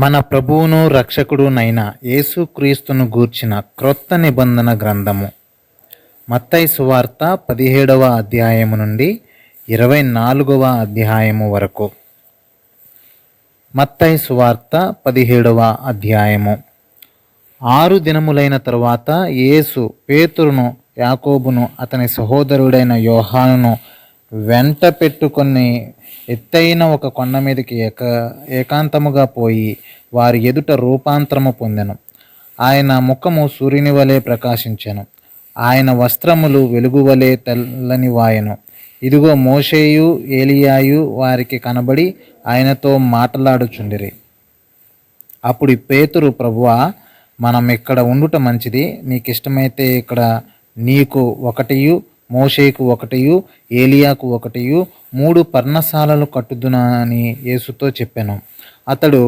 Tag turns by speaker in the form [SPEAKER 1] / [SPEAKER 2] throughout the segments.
[SPEAKER 1] మన ప్రభువును రక్షకుడునైన యేసుక్రీస్తును గూర్చిన క్రొత్త నిబంధన గ్రంథము. మత్తయి సువార్త 17వ అధ్యాయము నుండి 24వ అధ్యాయము వరకు. మత్తయి సువార్త 17వ అధ్యాయము. 6 దినములైన తరువాత యేసు పేతురును, యాకోబును, అతని సహోదరుడైన యోహానును వెంట పెట్టుకొని ఎత్తైన ఒక కొండ మీదకి ఏకాంతముగా పోయి వారి ఎదుట రూపాంతరము పొందెను. ఆయన ముఖము సూర్యుని వలె ప్రకాశించెను. ఆయన వస్త్రములు వెలుగువలే తెల్లని వాయెను. ఇదిగో మోషేయు ఏలియాయు వారికి కనబడి ఆయనతో మాట్లాడుచుండిరి. అప్పుడు పేతురు, ప్రభువా, మనం ఇక్కడ ఉండుట మంచిది. నీకిష్టమైతే ఇక్కడ నీకు ఒకటియు, మోషేకు ఒకటియు, ఏలియాకు ఒకటియు 3 పర్ణశాలలు కట్టుదునని యేసుతో చెప్పాను. అతడు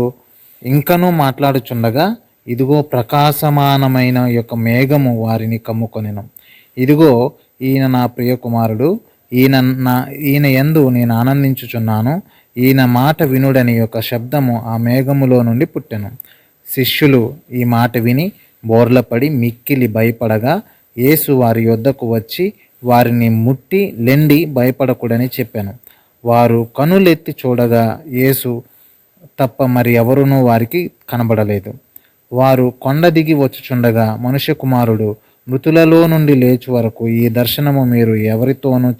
[SPEAKER 1] ఇంకనూ మాట్లాడుచుండగా ఇదిగో ప్రకాశమానమైన యొక్క మేఘము వారిని కమ్ముకొనెను. ఇదిగో ఈయన నా ప్రియ కుమారుడు, ఈయన యందు నేను ఆనందించుచున్నాను, ఈయన మాట వినుడని యొక్క శబ్దము ఆ మేఘములో నుండి పుట్టెను. శిష్యులు ఈ మాట విని బోర్లపడి మిక్కిలి భయపడగా యేసు వారి యొద్దకు వచ్చి వారిని ముట్టి లెండి, భయపడకూడని చెప్పాను. వారు కనులెత్తి చూడగా యేసు తప్ప మరి ఎవరునూ వారికి కనబడలేదు. వారు కొండ దిగి వచ్చుచుండగా మనుష్య కుమారుడు మృతులలో నుండి లేచు వరకు ఈ దర్శనము మీరు ఎవరితోనూ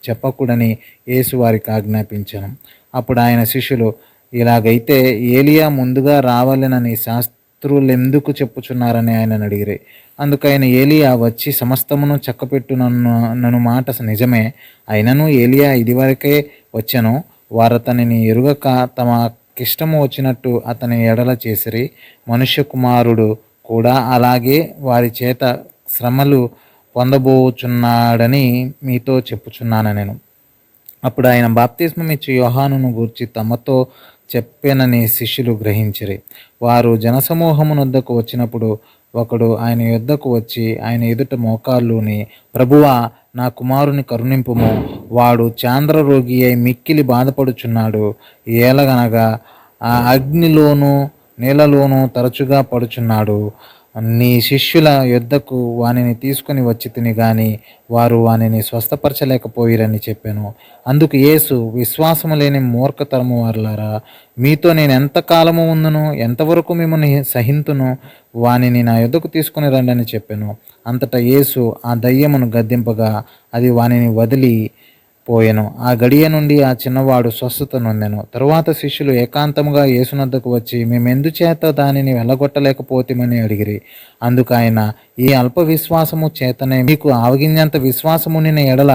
[SPEAKER 1] చెప్పకూడని యేసు వారికి ఆజ్ఞాపించాను. అప్పుడు ఆయన శిష్యులు, ఇలాగైతే ఏలియా ముందుగా రావాలనని శాస్త్రులెందుకు చెప్పుచున్నారని ఆయనను అడిగిరి. అందుకైన ఏలియా వచ్చి సమస్తమును చక్కపెట్టునను మాట నిజమే. అయినను ఏలియా ఇదివరకే వచ్చెను. వారతనిని ఎరుగక తమకిష్టము వచ్చినట్టు అతని ఎడల చేసిరి. మనుష్య కుమారుడు కూడా అలాగే వారి చేత శ్రమలు పొందబోచున్నాడని మీతో చెప్పుచున్నాను నేను. అప్పుడు ఆయన బాప్తిస్మం ఇచ్చి యోహానును గూర్చి తమతో చెప్పెనని శిష్యులు గ్రహించిరి. వారు జనసమూహమునొద్దకు వచ్చినప్పుడు ఒకడు ఆయన యొద్దకు వచ్చి ఆయన ఎదుట మోకాళ్ళుని, ప్రభువా, నా కుమారుని కరుణింపుము, వాడు చాంద్రరోగి అయి మిక్కిలి బాధపడుచున్నాడు. ఏలగనగా ఆ అగ్నిలోనూ నీళ్ళలోనూ తరచుగా పడుచున్నాడు. నీ శిష్యుల యొద్దకు వానిని తీసుకుని వచ్చి తిని గాని వారు వానిని స్వస్థపరచలేకపోయిరని చెప్పాను. అందుకు యేసు, విశ్వాసము లేని మూర్ఖతరము వారులారా, మీతో నేను ఎంతకాలము ఉందును, ఎంతవరకు మిమ్మల్ని సహింతును, వానిని నా యొద్దకు తీసుకుని రండని చెప్పాను. అంతటా యేసు ఆ దయ్యమును గద్దింపగా అది వానిని వదిలి పోయెను. ఆ గడియ నుండి ఆ చిన్నవాడు స్వస్థత నొందెను. తరువాత శిష్యులు ఏకాంతముగా యేసునద్దకు వచ్చి, మేమెందుచేత దానిని వెళ్ళగొట్టలేకపోతేమని అడిగిరి. అందుకు ఆయన, ఈ అల్ప విశ్వాసము చేతనే మీకు ఆవగింజంత విశ్వాసమునిన ఎడల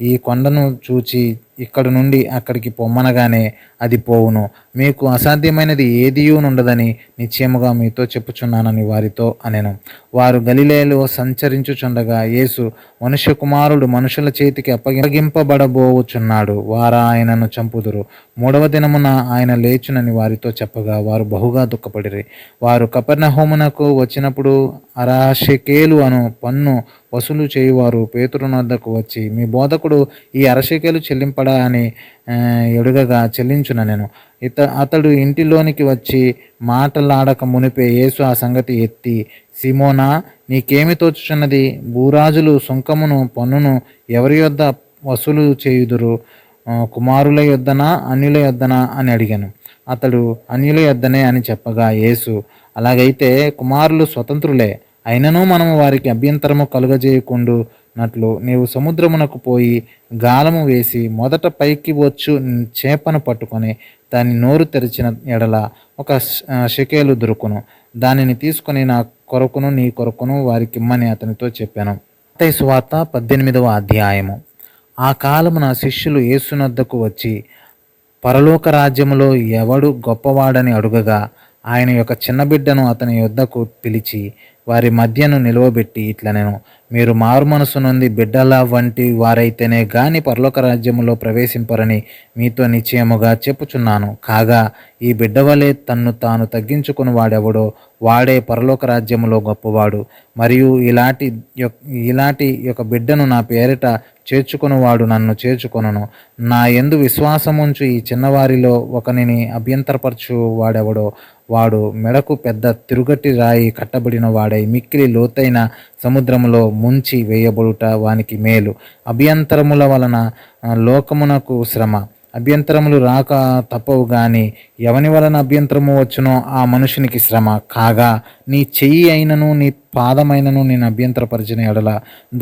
[SPEAKER 1] ఈ కొండను చూచి ఇక్కడ నుండి అక్కడికి పొమ్మనగానే అది పోవును. మీకు అసాధ్యమైనది ఏదియూ నుండదని నిశ్చయముగా మీతో చెప్పుచున్నానని వారితో అనెను. వారు గలిలయలో సంచరించుచుండగా యేసు, మనుష్య కుమారుడు మనుషుల చేతికి అప్పగింపబడబోచున్నాడు, వారు ఆయనను చంపుదురు, 3వ దినమున ఆయన లేచునని వారితో చెప్పగా వారు బహుగా దుఃఖపడిరి. వారు కపెర్నహూమునకు వచ్చినప్పుడు 60 షెకేలు అను పన్ను వసూలు చేయువారు పేతురునొద్దకు వచ్చి, మీ బోధకుడు ఈ 60 షెకేలు చెల్లింపడా అని ఎడుగగా చెల్లించుననెను. అతడు ఇంటిలోనికి వచ్చి మాటలాడక మునిపే యేసు ఆ సంగతి ఎత్తి, సీమోనా, నీకేమి తోచుచున్నది? భూరాజులు సుంకమును పన్నును ఎవరి యొద్ద వసూలు చేయుదురు, కుమారుల యొద్దనా అన్యుల యొద్దనా అని అడిగాను. అతడు అన్యుల యొద్దనే అని చెప్పగా యేసు, అలాగైతే కుమారులు స్వతంత్రులే, అయినను మనము వారికి అభ్యంతరము కలుగజేయకుండునట్లు నీవు సముద్రమునకు పోయి గాలము వేసి మొదట పైకి వచ్చు చేపను పట్టుకొని దాని నోరు తెరిచిన ఎడల 1 షెకేలు దొరుకును. దానిని తీసుకొని నా కొరకును నీ కొరకును వారికిమ్మని అతనితో చెప్పాను. మత్తయి సువార్త 18వ అధ్యాయము. ఆ కాలమున శిష్యులు యేసునద్దకు వచ్చి, పరలోక రాజ్యములో ఎవడు గొప్పవాడని అడుగగా ఆయన యొక్క చిన్న బిడ్డను అతని యొద్దకు పిలిచి వారి మధ్యను నిలువబెట్టి ఇట్లనెను, మీరు మారు మనసు నొంది బిడ్డల వంటి వారైతేనే గాని పరలోక రాజ్యములో ప్రవేశింపరని మీతో నిశ్చయముగా చెప్పుచున్నాను. కాగా ఈ బిడ్డ వలె తన్ను తాను తగ్గించుకుని వాడెవడో వాడే పరలోక రాజ్యములో గొప్పవాడు. మరియు ఇలాంటి యొక్క బిడ్డను నా పేరిట చేర్చుకొనువాడు నన్ను చేర్చుకొనును. నా యందు విశ్వాసముంచు ఈ చిన్నవారిలో ఒకనిని అభ్యంతరపరచు వాడెవడో వాడు మెడకు పెద్ద తిరుగటి రాయి కట్టబడిన వాడై మిక్కిలి లోతైన సముద్రములో ముంచి వేయబడుట వానికి మేలు. అభ్యంతరముల వలన లోకమునకు శ్రమ. అభ్యంతరములు రాక తప్పవు గాని ఎవని వలన అభ్యంతరము వచ్చునో ఆ మనుషునికి శ్రమ. కాగా నీ చెయ్యి అయినను నీ పాదమైనను నేను అభ్యంతరపరిచిన ఎడల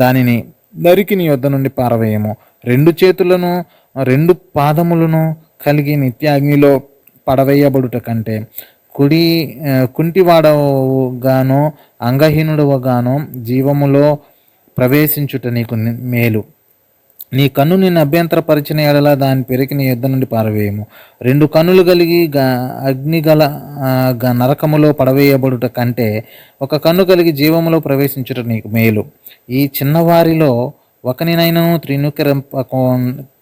[SPEAKER 1] దానిని నరికి నీ యొద్ద నుండి పారవేయము. 2 చేతులను 2 పాదములను కలిగి నిత్యాగ్నిలో పడవేయబడుట కంటే కుంటివాడవుగానో అంగహీనుడవుగానో జీవములో ప్రవేశించుట నీకు మేలు. నీ కన్ను నిన్ను అభ్యంతరపరిచిన ఎడల దాని పెరికి నీ యొద్ద నుండి పారవేయము. 2 కన్నులు కలిగి అగ్నిగల నరకములో పడవేయబడుట కంటే 1 కన్ను కలిగి జీవములో ప్రవేశించుట నీకు మేలు. ఈ చిన్నవారిలో ఒకనినైనను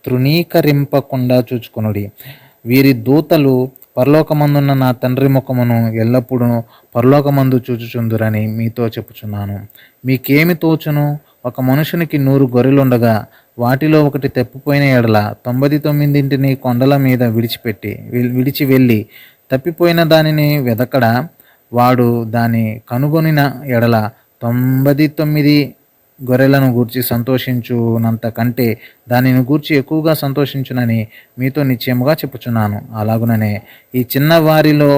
[SPEAKER 1] తృణీకరింపకుండా చూచుకొనుడి. వీరి దూతలు పరలోకమందున్న నా తండ్రి ముఖమును ఎల్లప్పుడూ పరలోకమందు చూచుచుందురని మీతో చెప్పుచున్నాను. మీకేమి తోచును? ఒక మనుషునికి 100 గొర్రెలుండగా వాటిలో ఒకటి తప్పిపోయిన ఎడల 99 కొండల మీద విడిచి వెళ్ళి తప్పిపోయిన దానిని వెదకడా? వాడు దాన్ని కనుగొనిన ఎడల 99 గొర్రెలను గూర్చి సంతోషించునంత కంటే దానిని గూర్చి ఎక్కువగా సంతోషించునని మీతో నిశ్చయముగా చెప్పుచున్నాను. అలాగుననే ఈ చిన్న వారిలో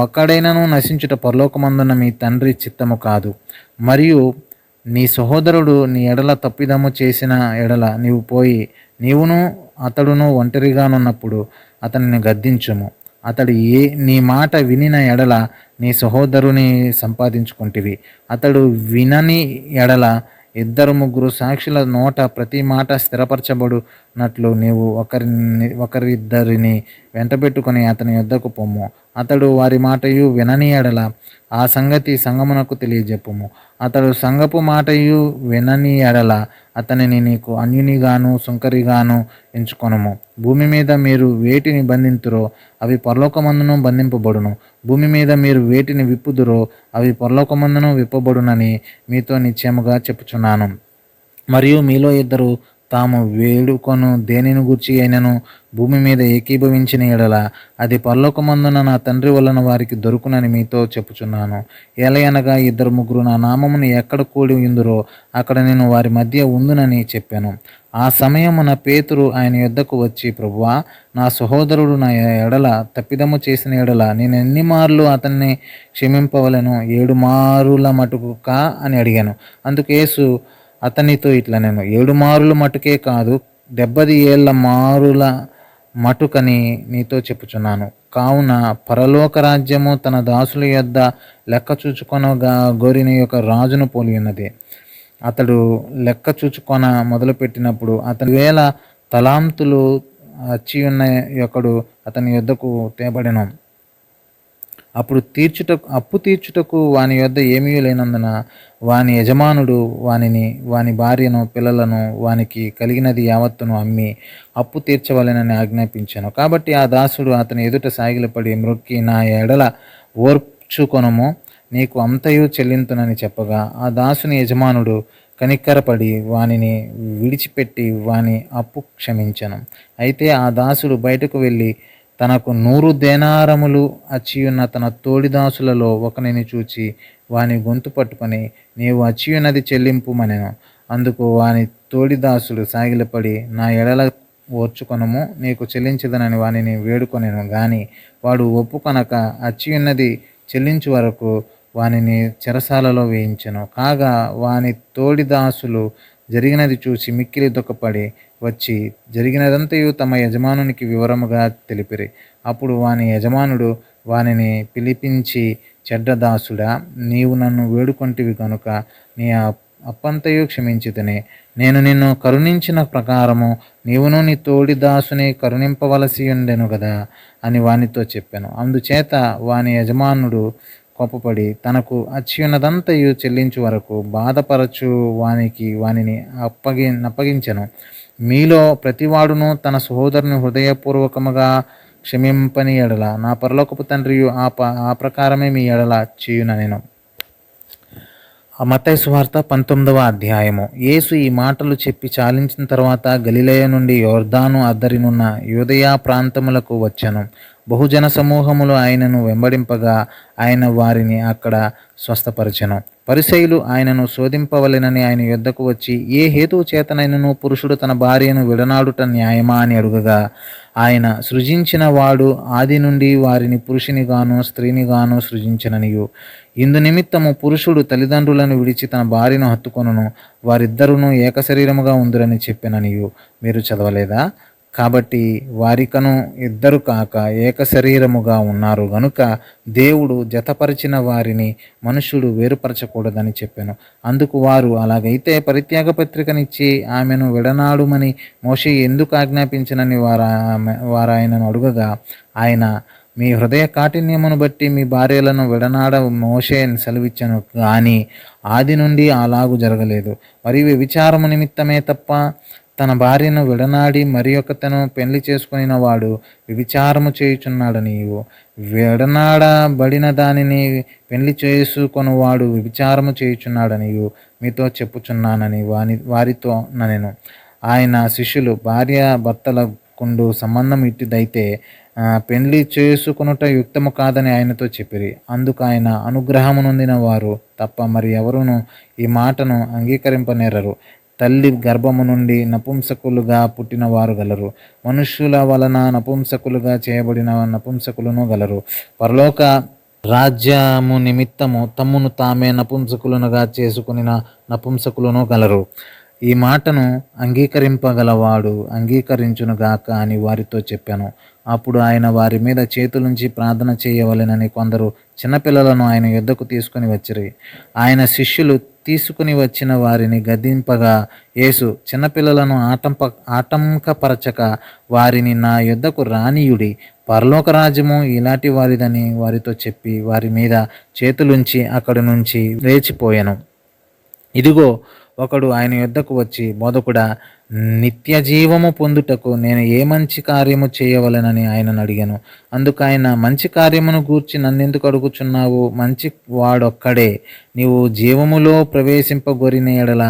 [SPEAKER 1] ఒకడైనను నశించుట పరలోకమందున్న మీ తండ్రి చిత్తము కాదు. మరియు నీ సహోదరుడు నీ ఎడల తప్పిదము చేసిన ఎడల నీవు పోయి నీవును అతడును ఒంటరిగానున్నప్పుడు అతనిని గద్దించుము. అతడు నీ మాట వినిన ఎడల నీ సహోదరుని సంపాదించుకుంటివి. అతడు వినని ఎడల 2-3 సాక్షుల నోట ప్రతి మాట స్థిరపరచబడునట్లు నీవు ఒకరిద్దరిని వెంటబెట్టుకొని అతని యొద్దకు పొమ్ము. అతడు వారి మాటయు వినని ఎడల ఆ సంగతి సంఘమునకు తెలియజెప్పుము. అతడు సంఘపు మాటయు వినని ఎడల అతనిని నీకు అన్యునిగాను సుంకరిగాను ఎంచుకొనుము. భూమి మీద మీరు వేటిని బంధింతురో అవి పరలోకమందును బంధింపబడును. భూమి మీద మీరు వేటిని విప్పుదురో అవి పరలోకమందును విప్పబడునని మీతో నిశ్చయముగా చెప్పుచున్నాను. మరియు మీలో 2 తాము వేడుకొను దేనిని గూర్చి అయినను భూమి మీద ఏకీభవించిన ఎడల అది పరలోకమందున నా తండ్రి వలన వారికి దొరుకునని మీతో చెప్పుచున్నాను. ఏలయనగా 2-3 నా నామమును ఎక్కడ కూడి ఉందురో అక్కడ నేను వారి మధ్య ఉందునని చెప్పాను. ఆ సమయమున పేతురు ఆయన యొద్దకు వచ్చి, ప్రభువా, నా సహోదరుడు నా ఎడల తప్పిదము చేసిన ఎడల నేను ఎన్ని మార్లు అతన్ని క్షమింపవలెను? 7 మారుల మటుకు కా అని అడిగాను. అందుకు యేసు అతనితో ఇట్లా, నేను 7 మారుల మటుకే కాదు 70 ఏళ్ల మారుల మటుకని నీతో చెప్పుచున్నాను. కావున పరలోక రాజ్యము తన దాసుల యొద్ద లెక్క చూచుకొనగా గోరిన యొక్క రాజును పోలి ఉన్నది. అతడు లెక్క చూచుకొన మొదలుపెట్టినప్పుడు అతని 1000 తలాంతులు అచ్చియున్న ఒకడు అతని యొద్దకు తేబడెను. అప్పు తీర్చుటకు వాని యొద్ద ఏమీ లేనందున వాని యజమానుడు వాని భార్యను పిల్లలను వానికి కలిగినది యావత్తును అమ్మి అప్పు తీర్చవలెనని ఆజ్ఞాపించాను. కాబట్టి ఆ దాసుడు అతని ఎదుట సాగిలపడి మ్రొక్కి, నా ఎడల ఓర్చుకొనుము, నీకు అంతయు చెల్లింతునని చెప్పగా ఆ దాసుని యజమానుడు కనికరపడి వానిని విడిచిపెట్టి వాని అప్పు క్షమించెను. అయితే ఆ దాసుడు బయటకు వెళ్ళి తనకు 100 దేనారములు అచ్చియున్న తన తోడిదాసులలో ఒకనిని చూచి వాని గొంతు పట్టుకొని, నీవు అచ్చియున్నది చెల్లింపుమనెను. అందుకు వాని తోడిదాసుడు సాగిలపడి, నా ఎడల ఓర్చుకొనుము, నీకు చెల్లించదనని వానిని వేడుకొనెను. గాని వాడు ఒప్పుకొనక అచ్చియున్నది చెల్లించు వరకు వానిని చెరసాలలో వేయించెను. కాగా వాని తోడిదాసులు జరిగినది చూసి మిక్కిలి దుఃఖపడి వచ్చి జరిగినదంతయు తమ యజమానునికి వివరముగా తెలిపిరి. అప్పుడు వాని యజమానుడు వానిని పిలిపించి, చెడ్డదాసుడా, నీవు నన్ను వేడుకొంటివి కనుక నీ అప్పంతయు క్షమించితిని. నేను నిన్ను కరుణించిన ప్రకారము నీవును నీ తోడిదాసుని కరుణింపవలసి ఉండెను కదా అని వానితో చెప్పాను. అందుచేత వాని యజమానుడు కోపపడి తనకు అచ్చియున్నదంతయు చెల్లించు వరకు బాధపరచు వానిని అప్పగించెను. మీలో ప్రతివాడును తన సహోదరుని హృదయపూర్వకముగా క్షమింపని ఎడల నా పరలోకపు తండ్రియు ఆ ప్రకారమే మీ ఎడల చేయుననెను. మత్తయి సువార్త 19వ అధ్యాయము. యేసు ఈ మాటలు చెప్పి చాలించిన తర్వాత గలిలయ నుండి యొర్దాను అద్దరినున్న యూదయ ప్రాంతములకు వచ్చెను. బహుజన సమూహములు ఆయనను వెంబడింపగా ఆయన వారిని అక్కడ స్వస్థపరచెను. పరిసయ్యులు ఆయనను శోధింపవలెనని ఆయన యొద్దకు వచ్చి, ఏ హేతువు చేతనైనను పురుషుడు తన భార్యను విడనాడుట న్యాయమా అని అడుగగా, ఆయన సృజించిన వాడు ఆది నుండి వారిని పురుషునిగాను స్త్రీనిగాను సృజించిననియు, ఇందు నిమిత్తము పురుషుడు తల్లిదండ్రులను విడిచి తన భార్యను హత్తుకొనును, వారిద్దరును ఏకశరీరముగా ఉందురని చెప్పెననియు మీరు చదవలేదా? కాబట్టి వారికను ఇద్దరు కాక ఏకశరీరముగా ఉన్నారు గనుక దేవుడు జతపరిచిన వారిని మనుష్యుడు వేరుపరచకూడదని చెప్పాను. అందుకు వారు, అలాగైతే పరిత్యాగ పత్రికనిచ్చి ఆమెను విడనాడుమని మోషే ఎందుకు ఆజ్ఞాపించనని వారాయనను అడుగగా, ఆయన, మీ హృదయ కాఠిన్యమును బట్టి మీ భార్యలను విడనాడ మోషే సెలవిచ్చను కానీ ఆది నుండి అలాగూ జరగలేదు. మరి వ్యభిచారము నిమిత్తమే తప్ప తన భార్యను విడనాడి మరి ఒకతను పెళ్లి చేసుకుని వాడు వ్యభిచారము చేయుచున్నాడనియు, విడనాడబడిన దానిని పెళ్లి చేసుకొనువాడు వ్యభిచారము చేయుచున్నాడనియు మీతో చెప్పుచున్నానని వారితో ననెను. ఆయన శిష్యులు, భార్య భర్తలకుండు సంబంధం ఇట్టిదైతే పెళ్లి చేసుకొనుట యుక్తము కాదని ఆయనతో చెప్పిరి. అందుకు ఆయన, అనుగ్రహము నొందిన వారు తప్ప మరి ఎవరునూ ఈ మాటను అంగీకరింపనేరరు. తల్లి గర్భము నుండి నపుంసకులుగా పుట్టిన వారు గలరు, మనుష్యుల వలన నపుంసకులుగా చేయబడిన నపుంసకులను గలరు, పరలోక రాజ్యము నిమిత్తము తమ్మును తామే నపుంసకులుగా చేసుకుని నపుంసకులను గలరు. ఈ మాటను అంగీకరింపగలవాడు అంగీకరించునుగాక అని వారితో చెప్పాను. అప్పుడు ఆయన వారి మీద చేతులుంచి ప్రార్థన చేయవలెనని కొందరు చిన్నపిల్లలను ఆయన యొద్దకు తీసుకుని వచ్చిరి. ఆయన శిష్యులు తీసుకుని వచ్చిన వారిని గద్దింపగా, యేసు, చిన్నపిల్లలను ఆటంకపరచక వారిని నా యొద్దకు రానియుడి, పరలోక రాజ్యము ఇలాంటి వారిదని వారితో చెప్పి వారి మీద చేతులుంచి అక్కడి నుంచి లేచిపోయాను. ఇదిగో, ఒకడు ఆయన యొద్దకు వచ్చి, బోధకుడా, నిత్య జీవము పొందుటకు నేను ఏ మంచి కార్యము చేయవలెనని ఆయనను అడిగాను. అందుకు ఆయన, మంచి కార్యమును గూర్చి నన్నెందుకు అడుగుచున్నావు? మంచి వాడొక్కడే. నీవు జీవములో ప్రవేశింపగోరిన ఎడల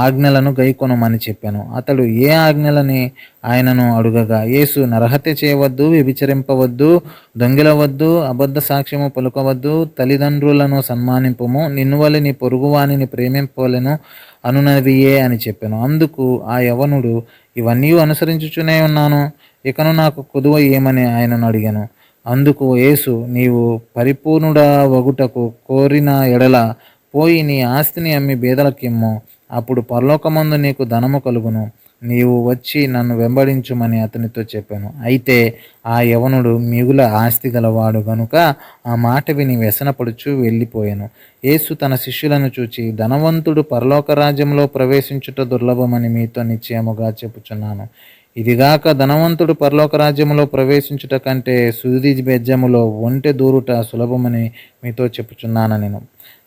[SPEAKER 1] ఆజ్ఞలను గైకొనమని చెప్పాను. అతడు, ఏ ఆజ్ఞలని ఆయనను అడుగగా, యేసు, నరహత్య చేయవద్దు, వ్యభిచరింపవద్దు, దొంగిలవద్దు, అబద్ధ సాక్ష్యము పలుకవద్దు, తల్లిదండ్రులను సన్మానింపము, నిన్ను వలె నీ పొరుగువానిని ప్రేమింపవలెను అనునవియే అని చెప్పాను. అందుకు ఆ యవనుడు, ఇవన్నీ అనుసరించుచునే ఉన్నాను, ఇకను నాకు కొదువ ఏమని ఆయనను అడిగాను. అందుకు యేసు, నీవు పరిపూర్ణుడా వగుటకు కోరిన ఎడల పోయి నీ ఆస్తిని అమ్మి బేదలకిమ్ము, అప్పుడు పరలోకమందు నీకు ధనము కలుగును, నీవు వచ్చి నన్ను వెంబడించుమని అతనితో చెప్పాను. అయితే ఆ యవనుడు మిగుల ఆస్తి గలవాడు గనుక ఆ మాట విని వ్యసనపడుచు వెళ్ళిపోయాను. యేసు తన శిష్యులను చూచి, ధనవంతుడు పరలోక రాజ్యంలో ప్రవేశించుట దుర్లభమని మీతో నిశ్చయముగా చెప్పుచున్నాను. ఇదిగాక ధనవంతుడు పరలోక రాజ్యములో ప్రవేశించుట కంటే సూది బెజ్జములో ఒంటె దూరుట సులభమని మీతో చెప్పుచున్నాను నేను.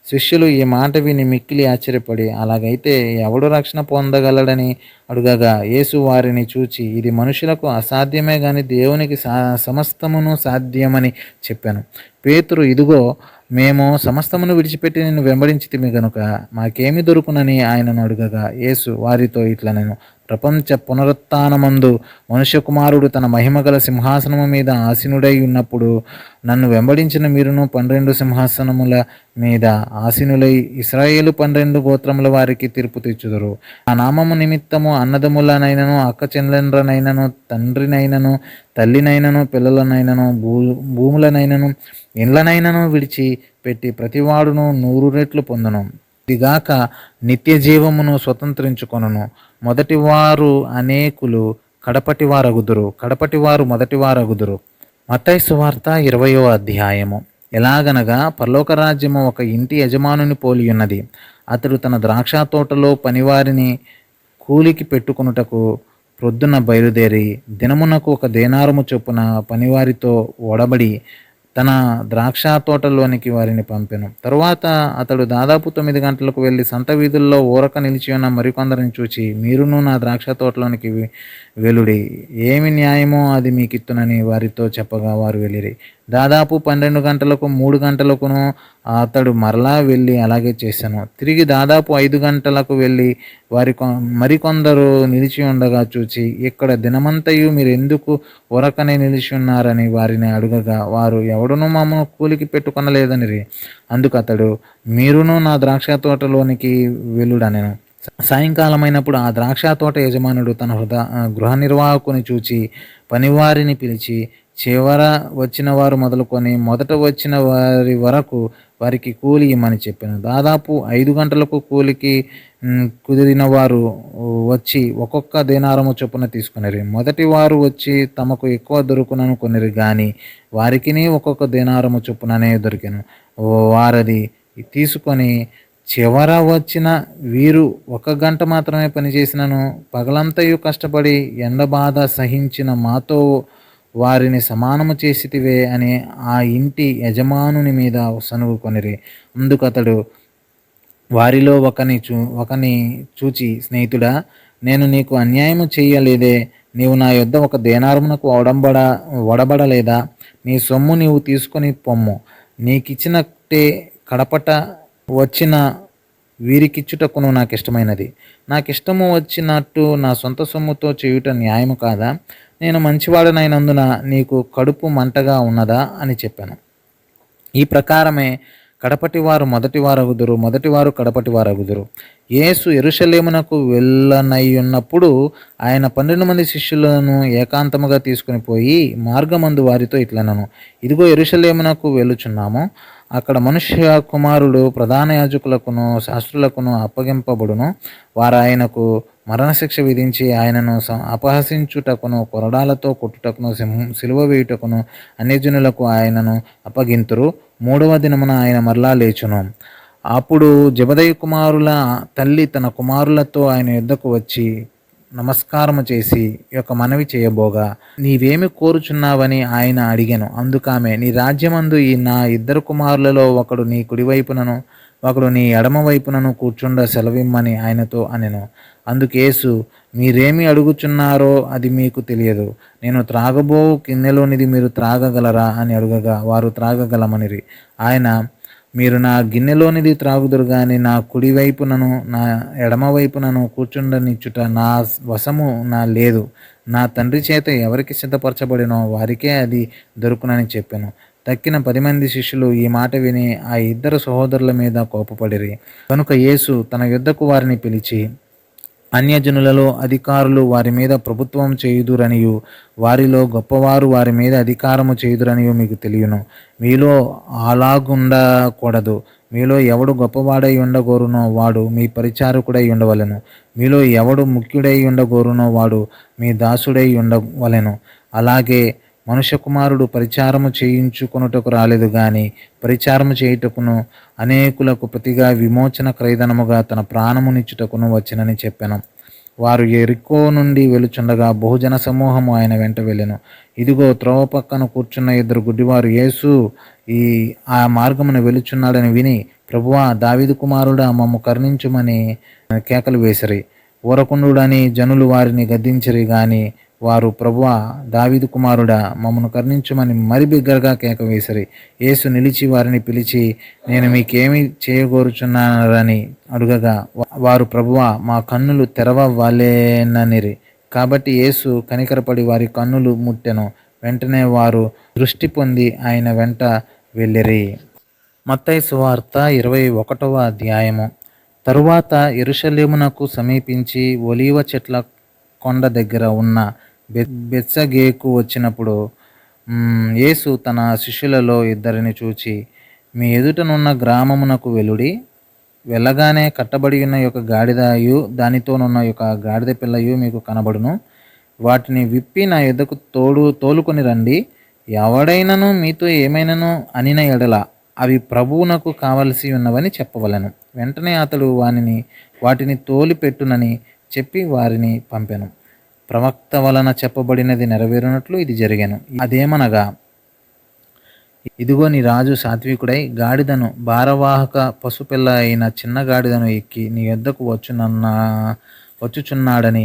[SPEAKER 1] శిష్యులు ఈ మాట విని మిక్కిలి ఆశ్చర్యపడి, అలాగైతే ఎవడు రక్షణ పొందగలడని అడుగగా, యేసు వారిని చూచి, ఇది మనుషులకు అసాధ్యమే గాని దేవునికి సమస్తమును సాధ్యమని చెప్పాను. పేతురు, ఇదిగో, మేము సమస్తమును విడిచిపెట్టి నిన్ను వెంబడించితిమి గనుక మాకేమి దొరుకునని ఆయనను అడుగగా, యేసు వారితో ఇట్లనెను, ప్రపంచ పునరుత్థానమందు మనుష్య కుమారుడు తన మహిమగల సింహాసనము మీద ఆసీనుడై ఉన్నప్పుడు నన్ను వెంబడించిన మీరును 12 సింహాసనముల మీద ఆసీనులై ఇశ్రాయేలు 12 గోత్రముల వారికి తీర్పు తెచ్చుదురు. ఆ నామము నిమిత్తము అన్నదమ్ములనైనను, అక్క చెల్లెండ్రనైనను, తండ్రినైనను, తల్లినైనను, పిల్లలనైనను, భూములనైనను, ఇండ్లనైనను విడిచి పెట్టి ప్రతివాడును 100 రెట్లు పొందును. ఇదిగాక నిత్య జీవమును స్వతంత్రించుకొనును. మొదటివారు అనేకులు కడపటివారు మొదటివారగుదురు. మత్తయి సువార్త 20వ అధ్యాయము. ఎలాగనగా పరలోక రాజ్యము ఒక ఇంటి యజమానుని పోలియున్నది. అతడు తన ద్రాక్ష తోటలో పనివారిని కూలికి పెట్టుకొనుటకు ప్రొద్దున బయలుదేరి దినమునకు 1 దేనారము చొప్పున పనివారితో ఒడబడి తన ద్రాక్ష తోటలోనికి వారిని పంపెను. తరువాత అతడు దాదాపు 9 గంటలకు వెళ్ళి సంత వీధుల్లో ఊరక నిలిచి ఉన్న మరికొందరిని చూచి, మీరును నా ద్రాక్ష తోటలోనికి వెలుడి, ఏమి న్యాయమో అది మీకిత్తునని వారితో చెప్పగా వారు వెళ్ళిరి. దాదాపు 12 గంటలకు 3 గంటలకును అతడు మరలా వెళ్ళి అలాగే చేశాను. తిరిగి దాదాపు 5 గంటలకు వెళ్ళి మరికొందరు నిలిచి ఉండగా చూచి, ఇక్కడ దినమంతయు మీరు ఎందుకు ఊరకనే నిలిచి ఉన్నారని వారిని అడుగగా, వారు ఎవడునూ మమ్మను కూలికి పెట్టుకొనలేదనిరి. అందుకు అతడు, మీరును నా ద్రాక్ష తోటలోనికి వెళ్ళుడనెను. సాయంకాలమైనప్పుడు ఆ ద్రాక్ష తోట యజమానుడు తన గృహ నిర్వాహకుని చూచి పనివారిని పిలిచి, చివర వచ్చిన వారు మొదలుకొని మొదట వచ్చిన వారి వరకు వారికి కూలి ఇమ్మని చెప్పాను. దాదాపు 5 గంటలకు కూలికి కుదిరిన వారు వచ్చి ఒక్కొక్క దేనారము చొప్పున తీసుకునిరి. మొదటి వారు వచ్చి తమకు ఎక్కువ దొరుకునను కొనిరి గాని వారికిని ఒక్కొక్క దేనారము చొప్పుననే దొరికెను. వారది తీసుకొని చివర వచ్చిన వీరు 1 గంట మాత్రమే పనిచేసినను పగలంతయు కష్టపడి ఎండబాధ సహించిన మాతో వారిని సమానము చేసితివే అని ఆ ఇంటి యజమానుని మీద సనుగు కొనిరి. అందుకు అతడు వారిలో ఒకని చూచి, స్నేహితుడా, నేను నీకు అన్యాయము చేయలేదే. నీవు నా యొద్ద 1 దేనారమునకు వడబడలేదా? నీ సొమ్ము నీవు తీసుకొని పొమ్ము. నీకిచ్చినట్టే కడపట వచ్చిన వీరికిచ్చుటకును నాకిష్టమైనది. నాకిష్టము వచ్చినట్టు నా సొంత సొమ్ముతో చేయుట న్యాయము కాదా? నేను మంచివాడనైనందున నీకు కడుపు మంటగా ఉన్నదా అని చెప్పాను. ఈ ప్రకారమే కడపటివారు మొదటివారగుదురు, మొదటివారు కడపటివారగుదురు. యేసు యెరూషలేమునకు వెళ్ళనయ్యున్నప్పుడు ఆయన 12 మంది శిష్యులను ఏకాంతముగా తీసుకుని పోయి మార్గమందు వారితో ఇట్లనెను, ఇదిగో యెరూషలేమునకు వెళ్ళుచున్నాము. అక్కడ మనుష్య కుమారుడు ప్రధాన యాజకులకును శాస్త్రులకును అప్పగింపబడును. వారు ఆయనకు మరణశిక్ష విధించి ఆయనను అపహసించుటకును, కొరడాలతో కొట్టుటకును, సిలువ వేయుటకును అన్యజనులకు ఆయనను అప్పగింతురు. 3వ దినమున ఆయన మరలా లేచును. అప్పుడు జెబెదయి కుమారుల తల్లి తన కుమారులతో ఆయన యొద్దకు వచ్చి నమస్కారము చేసి యొక్క మనవి చేయబోగా, నీవేమి కోరుచున్నావని ఆయన అడిగాను. అందుకామె, నీ రాజ్యమందు నా 2 కుమారులలో ఒకడు నీ కుడివైపునను ఒకడు నీ ఎడమ వైపునను కూర్చుండ సెలవిమ్మని ఆయనతో అనెను. అందుకు యేసు, మీరేమి అడుగుచున్నారో అది మీకు తెలియదు. నేను త్రాగబో గిన్నెలోనిది మీరు త్రాగగలరా అని అడుగగా వారు త్రాగగలమనిరి. ఆయన, మీరు నా గిన్నెలోనిది త్రాగుదురు గాని నా కుడివైపునను నా ఎడమవైపునను కూర్చుండనిచ్చుట నా వశము లేదు. నా తండ్రి చేత ఎవరికి సిద్ధపరచబడినో వారికే అది దొరుకునని చెప్పాను. తక్కిన 10 మంది శిష్యులు ఈ మాట విని ఆ 2 సహోదరుల మీద కోపపడిరి. కనుక యేసు తన యొద్దకు వారిని పిలిచి, అన్యజనులలో అధికారులు వారి మీద ప్రభుత్వం చేయుదురనియు వారిలో గొప్పవారు వారి మీద అధికారము చేయుదురనియు మీకు తెలియను. మీలో అలాగుండకూడదు. మీలో ఎవడు గొప్పవాడై ఉండగోరునో వాడు మీ పరిచారకుడై ఉండవలెను. మీలో ఎవడు ముఖ్యుడై ఉండగోరునో వాడు మీ దాసుడై ఉండవలెను. అలాగే మనుష్య కుమారుడు పరిచారము చేయించుకొనుటకు రాలేదు గాని పరిచారము చేయుటకును అనేకులకు ప్రతిగా విమోచన క్రయధనముగా తన ప్రాణమునిచ్చుటకును వచ్చినని చెప్పాను. వారు యెరికో నుండి వెలుచుండగా బహుజన సమూహము ఆయన వెంట వెళ్ళెను. ఇదిగో త్రోవ పక్కన కూర్చున్న 2 గుడ్డివారు యేసు ఆ మార్గమును వెలుచున్నాడని విని, ప్రభువా, దావీదు కుమారుడా, మమ్ము కరుణించుమని కేకలు వేసిరి. ఊరకుండుడని జనులు వారిని గద్దించిరి గాని వారు, ప్రభువా, దావీదు కుమారుడా, మమ్మను కరుణించుమని మరి బిగ్గరగా కేక వేసిరి. యేసు నిలిచి వారిని పిలిచి, నేను మీకేమి చేయగోరుచున్నారని అడుగగా వారు, ప్రభువా, మా కన్నులు తెరవవలెననిరి. కాబట్టి యేసు కనికరపడి వారి కన్నులు ముట్టెను. వెంటనే వారు దృష్టి పొంది ఆయన వెంట వెళ్ళిరి. మత్తయి సువార్త 21వ అధ్యాయము. తరువాత యెరూషలేమునకు సమీపించి ఒలీవ చెట్ల కొండ దగ్గర ఉన్న బెత్సగేకు వచ్చినప్పుడు యేసు తన శిష్యులలో 2 చూచి, మీ ఎదుటనున్న గ్రామమునకు వెలుడి. వెళ్ళగానే కట్టబడి ఉన్న యొక్క గాడిదయు దానితోనున్న యొక్క గాడిద పిల్లయు మీకు కనబడును. వాటిని విప్పి నా యొద్దకు తోలుకొని రండి. ఎవడైనను మీతో ఏమైనను అనిన ఎడల అవి ప్రభువునకు కావలసి ఉన్నవని చెప్పవలెను. వెంటనే అతడు వాటిని తోలిపెట్టునని చెప్పి వారిని పంపెను. ప్రవక్త వలన చెప్పబడినది నెరవేరునట్లు ఇది జరిగెను. అదేమనగా, ఇదిగో నీ రాజు సాత్వికుడై గాడిదను, భారవాహక పశుపిల్ల అయిన చిన్న గాడిదను ఎక్కి నీ యొద్దకు వచ్చుచున్నాడని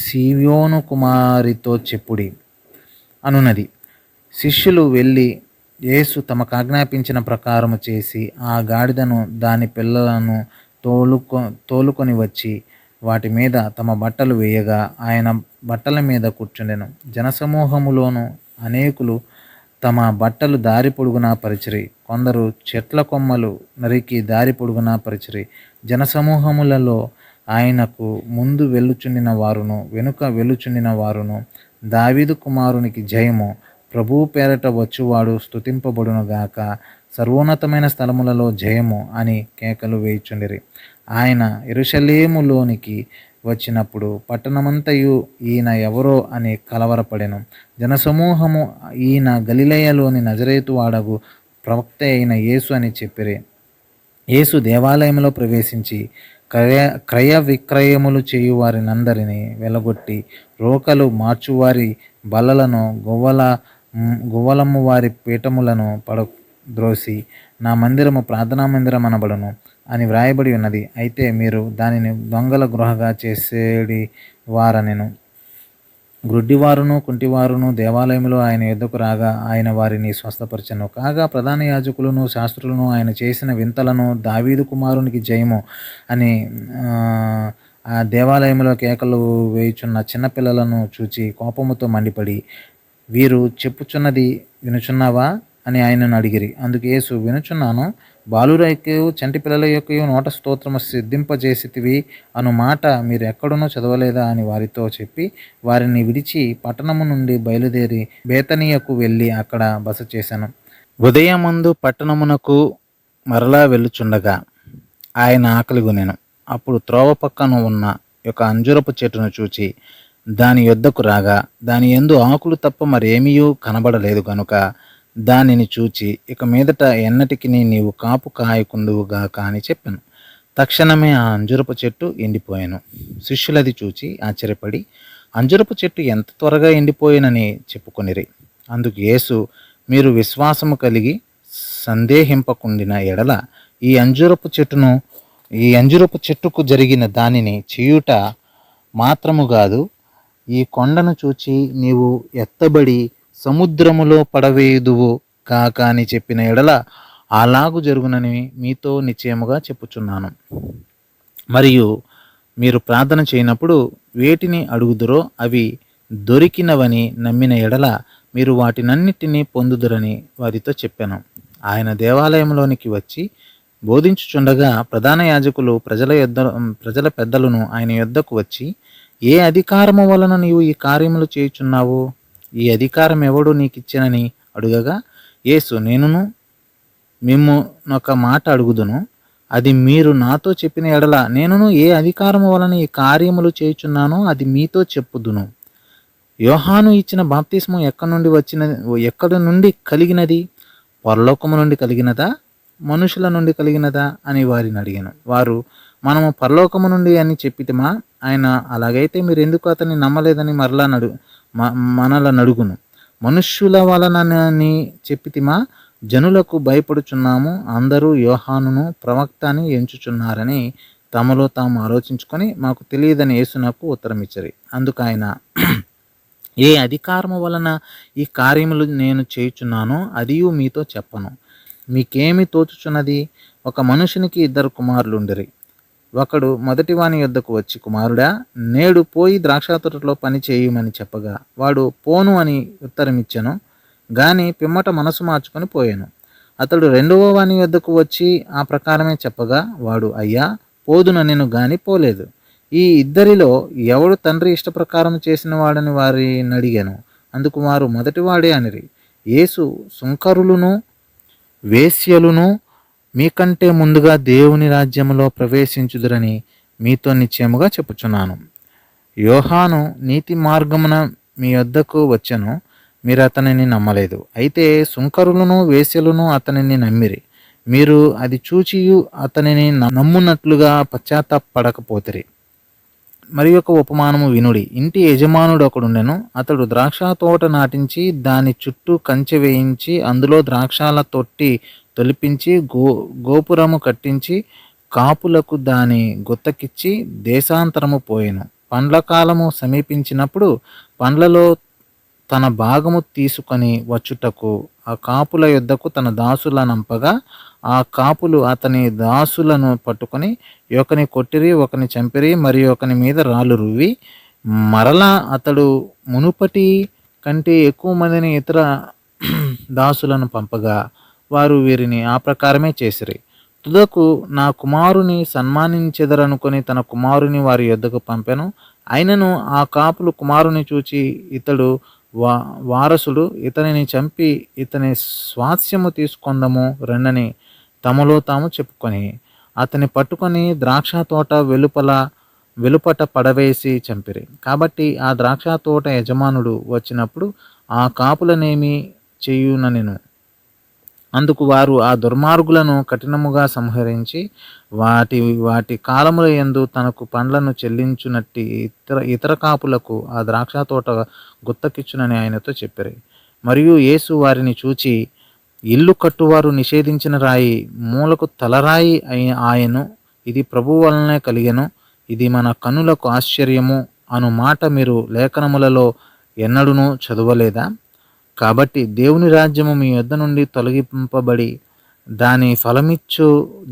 [SPEAKER 1] సీయోను కుమారితో చెప్పుడి అనున్నది. శిష్యులు వెళ్ళి యేసు తమకాజ్ఞాపించిన ప్రకారము చేసి ఆ గాడిదను దాని పిల్లలను తోలుకొని వచ్చి వాటి మీద తమ బట్టలు వేయగా ఆయన బట్టల మీద కూర్చుండెను. జనసమూహములోను అనేకులు తమ బట్టలు దారి పొడుగునా పరిచిరి. కొందరు చెట్ల కొమ్మలు నరికి దారి పొడుగునా పరిచిరి. జనసమూహములలో ఆయనకు ముందు వెళ్ళుచుండిన వారును వెనుక వెళ్ళుచుండిన వారును, దావీదు కుమారునికి జయము, ప్రభువు పేరట వచ్చువాడు స్తుతింపబడునుగాక, సర్వోన్నతమైన స్థలములలో జయము అని కేకలు వేయుచుండిరి. ఆయన యెరూషలేములోనికి వచ్చినప్పుడు పట్టణమంతయు ఈయన ఎవరో అని కలవరపడెను. జనసమూహము ఈయన గలిలయలోని నజరేతు వాడగు ప్రవక్త అయిన యేసు అని చెప్పిరి. యేసు దేవాలయంలో ప్రవేశించి క్రయ విక్రయములు చేయువారినందరినీ వెలగొట్టి రోకలు మార్చువారి బల్లలను గువ్వలమ్ము వారి పీఠములను పడద్రోసి, నా మందిరము ప్రార్థనా మందిరం అనబడును అని వ్రాయబడి ఉన్నది, అయితే మీరు దానిని దొంగల గృహగా చేసేడి వారనెను. గ్రుడ్డివారును కుంటివారును దేవాలయంలో ఆయన యుద్ధకు రాగా ఆయన వారిని స్వస్థపరచెను. కాగా ప్రధాన యాజకులను శాస్త్రులను ఆయన చేసిన వింతలను, దావీదు కుమారునికి జయము అని ఆ దేవాలయంలో కేకలు వేయుచున్న చిన్నపిల్లలను చూచి కోపముతో మండిపడి, వీరు చెప్పుచున్నది వినుచున్నావా అని ఆయనను అడిగిరి. అందుకు యేసు, వినుచున్నాను. బాలుర యొక్కయు చంటి పిల్లల యొక్కయు నోట స్తోత్రము సిద్ధింపజేసితివి అను మాట మీరు ఎక్కడునో చదవలేదా అని వారితో చెప్పి వారిని విడిచి పట్టణము నుండి బయలుదేరి బేతనీయకు వెళ్ళి అక్కడ బస చేశాను. ఉదయమందు పట్టణమునకు మరలా వెళ్ళుచుండగా ఆయన ఆకలిగొనెను. అప్పుడు త్రోవ పక్కన ఉన్న ఒక అంజూరపు చెట్టును చూచి దాని యొద్దకు రాగా దాని యందు ఆకులు తప్ప మరేమీయూ కనబడలేదు గనుక దానిని చూచి, ఇక మీదట ఎన్నటికి నీవు కాపు కాయకుందువుగాక అని చెప్పాను. తక్షణమే ఆ అంజురపు చెట్టు ఎండిపోయాను. శిష్యులది చూచి ఆశ్చర్యపడి, అంజురపు చెట్టు ఎంత త్వరగా ఎండిపోయినని చెప్పుకొనిరి. అందుకు యేసు, మీరు విశ్వాసము కలిగి సందేహింపకుండిన ఎడల ఈ అంజురపు చెట్టుకు జరిగిన దానిని చేయుట మాత్రము కాదు, ఈ కొండను చూచి నీవు ఎత్తబడి సముద్రములో పడవేయుదువు కాక అని చెప్పిన ఎడల అలాగు జరుగునని మీతో నిశ్చయముగా చెప్పుచున్నాను. మరియు మీరు ప్రార్థన చేయనప్పుడు వేటిని అడుగుదురో అవి దొరికినవని నమ్మిన ఎడల మీరు వాటినన్నిటినీ పొందుదురని వారితో చెప్పాను. ఆయన దేవాలయంలోనికి వచ్చి బోధించుచుండగా ప్రధాన యాజకులు ప్రజల పెద్దలను ఆయన యొద్దకు వచ్చి, ఏ అధికారము వలన నీవు ఈ కార్యములు చేయుచున్నావు? ఈ అధికారం ఎవడు నీకిచ్చెనని అడుగగా యేసు, నేనును మిమ్మునొక మాట అడుగుదును, అది మీరు నాతో చెప్పిన ఎడల నేనును ఏ అధికారము వలన ఈ కార్యములు చేయుచున్నానో అది మీతో చెప్పుదును. యోహాను ఇచ్చిన బాప్తిస్మం ఎక్కడి నుండి కలిగినది? పరలోకము నుండి కలిగినదా, మనుషుల నుండి కలిగినదా అని వారిని అడిగాను. వారు, మనము పరలోకము నుండి అని చెప్పితిమా? ఆయన, అలాగైతే మీరు ఎందుకు అతన్ని నమ్మలేదని మనల నడుగును. మనుష్యుల వలనని చెప్పితిమా? జనులకు భయపడుచున్నాము, అందరూ యోహానును ప్రవక్త అని ఎంచుచున్నారని తమలో తాము ఆలోచించుకొని మాకు తెలియదని యేసునకు ఉత్తరం ఇచ్చరి. అందుకు ఆయన, ఏ అధికారము వలన ఈ కార్యములు నేను చేయుచున్నానో అదియు మీతో చెప్పను. మీకేమి తోచుచున్నది? ఒక మనుషునికి 2 కుమారులుండిరి. ఒకడు మొదటివాని యొద్దకు వచ్చి, కుమారుడా, నేడు పోయి ద్రాక్షతోటలో పని చేయమని చెప్పగా వాడు పోను అని ఉత్తరమిచ్చెను. గాని పిమ్మట మనసు మార్చుకొని పోయాను. అతడు రెండవ వాని యొద్దకు వచ్చి ఆ ప్రకారమే చెప్పగా వాడు, అయ్యా, పోదుననెను గాని పోలేదు. ఈ ఇద్దరిలో ఎవడు తండ్రి ఇష్టప్రకారం చేసిన వాడని వారిని అడిగాను. అందుకు వారు, మొదటివాడే అనిరి. యేసు, సుంకరులును వేశ్యలును మీకంటే ముందుగా దేవుని రాజ్యములో ప్రవేశించుదురని మీతో నిశ్చయముగా చెప్పుచున్నాను. యోహాను నీతి మార్గమున మీ వద్దకు వచ్చెను, మీరు అతనిని నమ్మలేదు. అయితే సుంకరులను వేశ్యలును అతనిని నమ్మిరి. మీరు అది చూచియు అతనిని నమ్మునట్లుగా పశ్చాత్తాపడకపోతిరి. మరి ఒక ఉపమానము వినుడి. ఇంటి యజమానుడు ఒకడుండెను. అతడు ద్రాక్ష తోట నాటించి దాని చుట్టూ కంచె వేయించి అందులో ద్రాక్షాల తొట్టి తొలిపించి గోపురము కట్టించి కాపులకు దాని గుత్తకిచ్చి దేశాంతరము పోయెను. పండ్ల కాలము సమీపించినప్పుడు పండ్లలో తన భాగము తీసుకొని వచ్చుటకు ఆ కాపుల యొద్దకు తన దాసులనంపగా ఆ కాపులు అతని దాసులను పట్టుకొని ఒకని కొట్టిరి, ఒకని చంపిరి, మరి ఒకని మీద రాళ్ళు రువ్వి మరలా అతడు మునుపటి కంటే ఎక్కువ మందిని ఇతర దాసులను పంపగా వారు వీరిని ఆ ప్రకారమే చేసిరి. తుదకు నా కుమారుని సన్మానించెదరనుకొని తన కుమారుని వారి యొద్దకు పంపెను. అయినను ఆ కాపులు కుమారుని చూచి ఇతడు వారసుడు, ఇతనిని చంపి ఇతని స్వాస్యము తీసుకొందము రెండని తమలో తాము చెప్పుకొని అతని పట్టుకొని ద్రాక్ష తోట వెలుపట పడవేసి చంపిరి. కాబట్టి ఆ ద్రాక్ష తోట యజమానుడు వచ్చినప్పుడు ఆ కాపులనేమి చేయుననెను. అందుకు వారు ఆ దుర్మార్గులను కఠినముగా సంహరించి వాటి వాటి కాలముల యందు తనకు పండ్లను చెల్లించునట్టి ఇతర కాపులకు ఆ ద్రాక్ష తోట గుత్తకిచ్చునని ఆయనతో చెప్పారు. మరియు యేసు వారిని చూచి, ఇల్లు కట్టువారు నిషేధించిన రాయి మూలకు తలరాయి ఆయను, ఇది ప్రభువు వలనే కలిగెను, ఇది మన కన్నులకు ఆశ్చర్యము అను మాట మీరు లేఖనములలో ఎన్నడూనూ చదవలేదా? కాబట్టి దేవుని రాజ్యము మీ యొద్ద నుండి తొలగింపబడి దాని ఫలమిచ్చు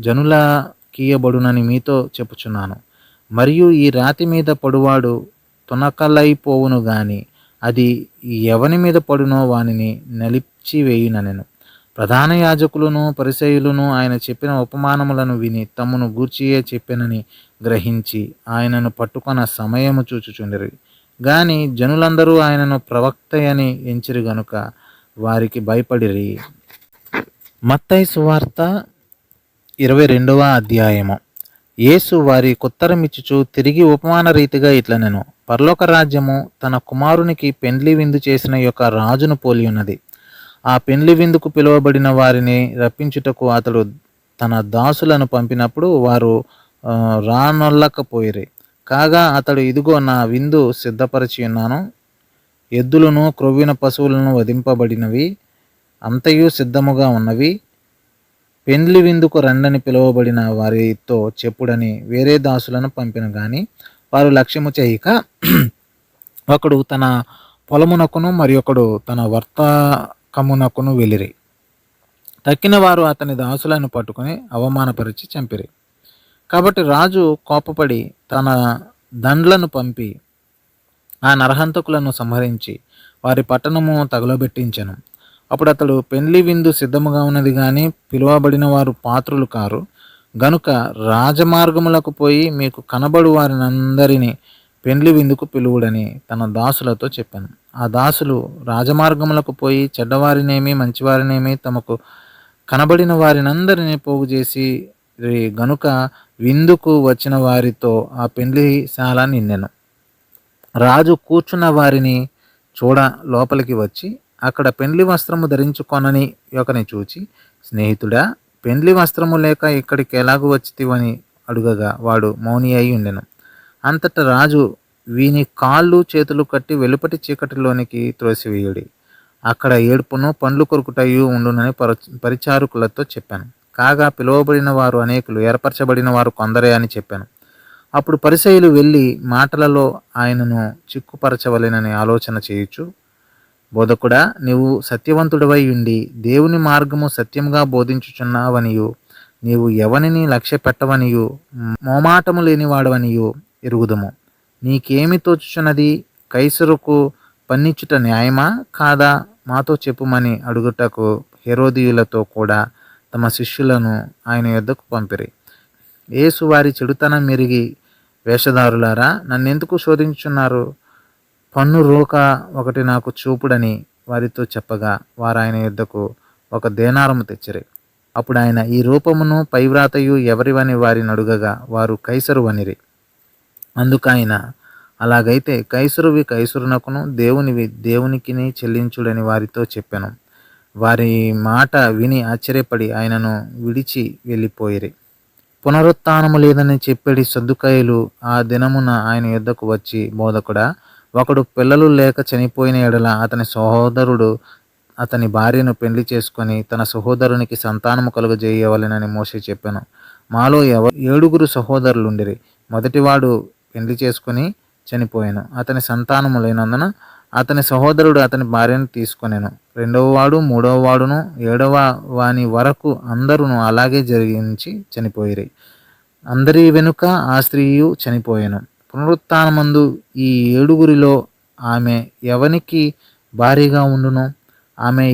[SPEAKER 1] జనులకియ్యబడునని మీతో చెప్పుచున్నాను. మరియు ఈ రాతి మీద పడువాడు తునకలైపోవును గాని అది ఎవని మీద పడునో వానిని నలిచివేయుననెను. ప్రధాన యాజకులను పరిసయ్యులను ఆయన చెప్పిన ఉపమానములను విని తమ్మును గూర్చియే చెప్పెనని గ్రహించి ఆయనను పట్టుకొన సమయము చూచుచుండిరి. గాని జనులందరూ ఆయనను ప్రవక్తయని ఎంచిరి గనుక వారికి భయపడిరి. మత్తయి సువార్త 22వ అధ్యాయము. యేసు వారికి ఉత్తరమిచ్చుచు తిరిగి ఉపమాన రీతిగా ఇట్లనెను. పరలోక రాజ్యము తన కుమారునికి పెండ్లి విందు చేసిన యొక్క రాజును పోలి ఉన్నది. ఆ పెండ్లి విందుకు పిలువబడిన వారిని రప్పించుటకు అతడు తన దాసులను పంపినప్పుడు వారు రానొల్లకపోయిరి. కాగా అతడు, ఇదిగో నా విందు సిద్ధపరచి ఉన్నాను, ఎద్దులను క్రొవ్విన పశువులను వధింపబడినవి అంతయు సిద్ధముగా ఉన్నవి, పెండ్లి విందుకు రండని పిలువబడిన వారితో చెప్పుడని వేరే దాసులను పంపిన గాని వారు లక్ష్యము చేయక ఒకడు తన పొలమునకును మరి ఒకడు తన వర్తకమునకును వెళ్ళిరి. తక్కిన వారు అతని దాసులను పట్టుకుని అవమానపరిచి చంపిరి. కాబట్టి రాజు కోపపడి తన దండ్లను పంపి ఆ నరహంతకులను సంహరించి వారి పట్టణము తగులబెట్టించెను. అప్పుడు అతడు, పెండ్లి విందు సిద్ధముగా ఉన్నది కానీ పిలువబడిన వారు పాత్రులు కారు, గనుక రాజమార్గములకు పోయి మీకు కనబడు వారినందరినీ పెండ్లి విందుకు పిలువుడని తన దాసులతో చెప్పాను. ఆ దాసులు రాజమార్గములకు పోయి చెడ్డవారినేమి మంచివారినేమి తమకు కనబడిన వారినందరినీ పోగు చేసి గనుక విందుకు వచ్చిన వారితో ఆ పెండ్లిశాల నిండెను. రాజు కూర్చున్న వారిని చూడ లోపలికి వచ్చి అక్కడ పెండ్లి వస్త్రము ధరించుకొనని ఒకని చూచి, స్నేహితుడా, పెండ్లి వస్త్రము లేక ఇక్కడికి ఎలాగూ వచ్చితివని అడుగగా వాడు మౌని అయి ఉండెను. అంతటా రాజు, వీని కాళ్ళు చేతులు కట్టి వెలుపటి చీకటిలోనికి త్రోసివేయుడి, అక్కడ ఏడుపును పండ్లు కొరుకుటయు ఉండునని పరిచారకులతో చెప్పాను. కాగా పిలువబడిన వారు అనేకులు, ఏర్పరచబడిన వారు కొందరే అని చెప్పాను. అప్పుడు పరిసయ్యులు వెళ్ళి మాటలలో ఆయనను చిక్కుపరచవలెనని ఆలోచన చేయుచు, బోధకుడా, నీవు సత్యవంతుడవై ఉండి దేవుని మార్గము సత్యంగా బోధించుచున్నావనియు నీవు ఎవనిని లక్ష్య పెట్టవనియు మోమాటము లేనివాడవనియు ఎరుగుదుము. నీకేమి తోచుచున్నది? కైసరుకు పన్నిచ్చుట న్యాయమా కాదా? మాతో చెప్పుమని అడుగుటకు హెరోదీయులతో కూడా తమ శిష్యులను ఆయన యొద్దకు పంపిరి. యేసు వారి చెడుతనం మెరిగి, వేషధారులారా, నన్నెందుకు శోధించుచున్నారు? పన్ను రోక ఒకటి నాకు చూపుడని వారితో చెప్పగా వారు ఆయన యొద్దకు ఒక దేనారము తెచ్చిరి. అప్పుడు ఆయన, ఈ రూపమును పైవ్రాతయు ఎవరివని వారిని అడుగగా వారు కైసరు వనిరి. అందుకైన, అలాగైతే కైసరువి కైసరునకును దేవునివి దేవునికిని చెల్లించుడని వారితో చెప్పాను. వారి మాట విని ఆశ్చర్యపడి ఆయనను విడిచి వెళ్ళిపోయిరి. పునరుత్థానము లేదని చెప్పేడి సద్దుకాయులు ఆ దినమున ఆయన యొద్దకు వచ్చి, బోధకుడా, ఒకడు పిల్లలు లేక చనిపోయిన ఎడల అతని సహోదరుడు అతని భార్యను పెండ్లి చేసుకొని తన సహోదరునికి సంతానము కలుగజేయవలెనని మోషే చెప్పాను. మాలో 7 సహోదరులుండిరి. మొదటివాడు పెండ్లి చేసుకుని చనిపోయాను, అతని సంతానము లేనందున అతని సహోదరుడు అతని భార్యను తీసుకొనెను. రెండవ వాడు, మూడవ వాడును, ఏడవ వాని వరకు అందరూ అలాగే జరిగించి చనిపోయిరి. అందరి వెనుక ఆ స్త్రీయు చనిపోయెను. పునరుత్థానమందు ఈ ఏడుగురిలో ఆమె ఎవనికి భారీగా ఉండును? ఆమె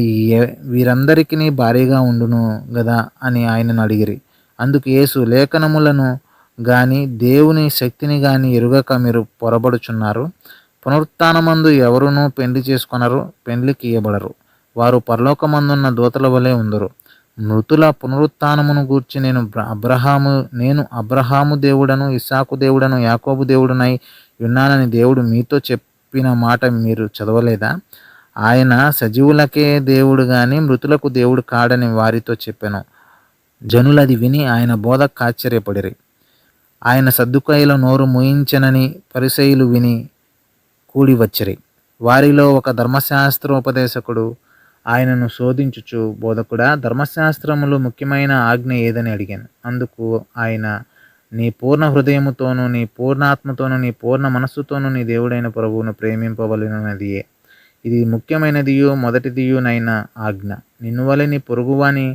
[SPEAKER 1] వీరందరికీ భారీగా ఉండును గదా అని ఆయనను అడిగిరి. అందుకు యేసు, లేఖనములను గాని దేవుని శక్తిని గాని ఎరుగక మీరు పొరబడుచున్నారు. పునరుత్థానమందు ఎవరునూ పెండ్లి చేసుకొనరు, పెండ్లికి ఇయ్యబడరు. వారు పరలోకమందున్న దూతల వలె ఉందురు. మృతుల పునరుత్థానమును గూర్చి నేను అబ్రహాము దేవుడను, ఇస్సాకు దేవుడను, యాకోబు దేవుడనై ఉన్నానని దేవుడు మీతో చెప్పిన మాట మీరు చదవలేదా? ఆయన సజీవులకే దేవుడు గాని మృతులకు దేవుడు కాడని వారితో చెప్పెను. జనులది విని ఆయన బోధకు ఆశ్చర్యపడిరి. ఆయన సద్దుకాయుల నోరు మూయించెనని పరిసయ్యులు విని కూడి వచ్చిరి. వారిలో ఒక ధర్మశాస్త్రోపదేశకుడు ఆయనను శోధించుచు, బోధకుడా, ధర్మశాస్త్రములో ముఖ్యమైన ఆజ్ఞ ఏదని అడిగాను. అందుకు ఆయన, నీ పూర్ణ హృదయముతోనూ, నీ పూర్ణాత్మతోనూ, నీ పూర్ణ మనస్సుతోనూ నీ దేవుడైన ప్రభువును ప్రేమింపవలెనన్నదియే. ఇది ముఖ్యమైనదియు మొదటిదియునైన ఆజ్ఞ. నిన్ను వలె నీ పొరుగువాని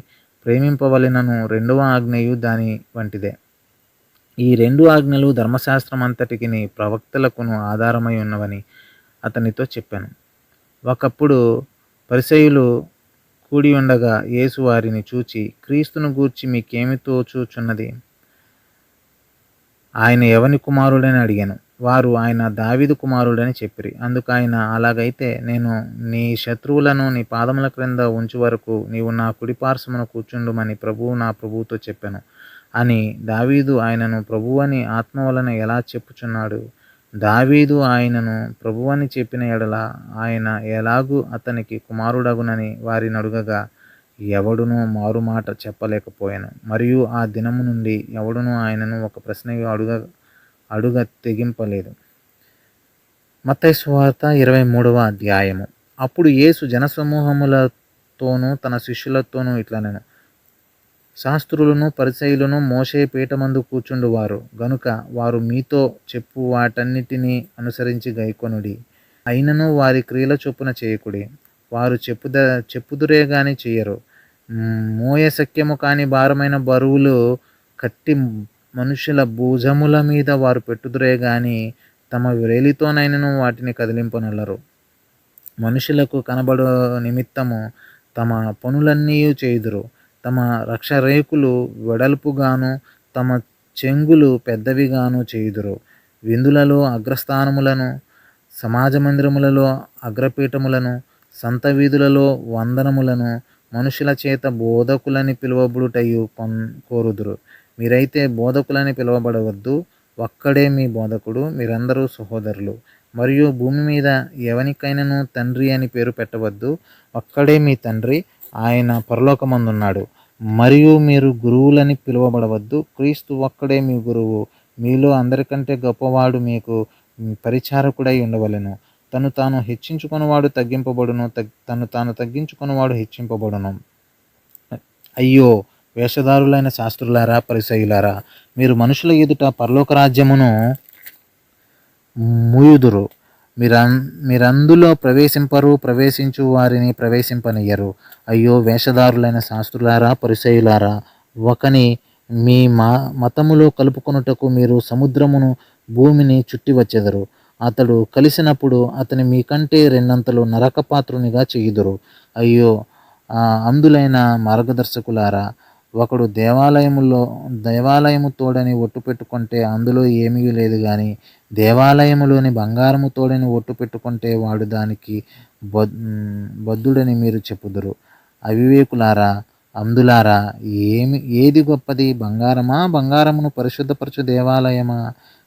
[SPEAKER 1] ప్రేమింపవలెనను రెండవ ఆజ్ఞయు దాని వంటిదే. ఈ రెండు ఆజ్ఞలు ధర్మశాస్త్రం అంతటికి ప్రవక్తలకును ఆధారమై ఉన్నవని అతనితో చెప్పాను. ఒకప్పుడు పరిసయ్యులు కూడి ఉండగా యేసు వారిని చూచి, క్రీస్తును గూర్చి మీకేమి తోచుచున్నది? ఆయన ఎవని కుమారుడని అడిగాను. వారు, ఆయన దావీదు కుమారుడని చెప్పిరి. అందుకు ఆయన, అలాగైతే నేను నీ శత్రువులను నీ పాదముల క్రింద ఉంచు వరకు నీవు నా కుడిపార్శ్వమున కూర్చుండుమని ప్రభువు నా ప్రభువుతో చెప్పాను అని దావీదు ఆయనను ప్రభువని ఆత్మ వలన ఎలా చెప్పుచున్నాడు? దావీదు ఆయనను ప్రభువని చెప్పిన ఎడల ఆయన ఎలాగూ అతనికి కుమారుడగునని వారిని అడుగగా ఎవడునూ మారుమాట చెప్పలేకపోయాను. మరియు ఆ దినము నుండి ఎవడునూ ఆయనను ఒక ప్రశ్న అడుగ తెగింపలేదు. మత్తయి సువార్త 23వ అధ్యాయము. అప్పుడు యేసు జనసమూహములతోనూ తన శిష్యులతోనూ ఇట్లనెను, శాస్త్రులను పరిసయ్యులను మోషే పీఠమందు కూర్చుండువారు గనుక వారు మీతో చెప్పు వాటన్నిటినీ అనుసరించి గైకొనుడి. అయినను వారి క్రియల చొప్పున చేయకుడి. వారు చెప్పుదురే గాని చెయ్యరు. మోయ శక్యము కాని భారమైన బరువులు కట్టి మనుషుల భుజముల మీద వారు పెట్టుదురే గాని తమ వ్రేలితోనైనను వాటిని కదిలింపనెల్లరు. మనుషులకు కనబడు నిమిత్తము తమ పనులన్నీ చేయుదురు. తమ రక్షరేకులు వెడల్పుగాను తమ చెంగులు పెద్దవిగాను చేయుదురు. విందులలో అగ్రస్థానములను, సమాజ మందిరములలో అగ్రపీఠములను, సంత వీధులలో వందనములను, మనుషుల చేత బోధకులని పిలువబడుటయు కోరుదురు. మీరైతే బోధకులని పిలువబడవద్దు, ఒక్కడే మీ బోధకుడు, మీరందరూ సహోదరులు. మరియు భూమి మీద ఎవనికైనాను తండ్రి అని పేరు పెట్టవద్దు, ఒక్కడే మీ తండ్రి, ఆయన పరలోకమందున్నాడు. మరియు మీరు గురువులని పిలువబడవద్దు, క్రీస్తు ఒక్కడే మీ గురువు. మీలో అందరికంటే గొప్పవాడు మీకు పరిచారకుడై ఉండవలెను. తను తాను హెచ్చించుకున్నవాడు తగ్గింపబడును, తను తాను తగ్గించుకున్నవాడు హెచ్చింపబడును. అయ్యో వేషధారులైన శాస్త్రులారా, పరిసయ్యులారా, మీరు మనుషుల ఎదుట పరలోక రాజ్యమును మూయుదురు. మీరందులో ప్రవేశింపరు, ప్రవేశించు వారిని ప్రవేశింపనియ్యరు. అయ్యో వేషధారులైన శాస్త్రులారా, పరిసయ్యులారా, ఒకని మీ మతములో కలుపుకొనుటకు మీరు సముద్రమును భూమిని చుట్టి వచ్చెదరు. అతడు కలిసినప్పుడు అతని మీకంటే రెండంతలు నరకపాత్రునిగా చేయుదురు. అయ్యో అందులైన మార్గదర్శకులారా, ఒకడు దేవాలయము తోడని ఒట్టు పెట్టుకుంటే అందులో ఏమీ లేదు గాని దేవాలయములోని బంగారము తోడని ఒట్టు పెట్టుకుంటే వాడు దానికి బద్ధుడని మీరు చెప్పుదురు. అవివేకులారా, అందులారా, ఏది గొప్పది? బంగారమా? బంగారమును పరిశుద్ధపరచు దేవాలయమా?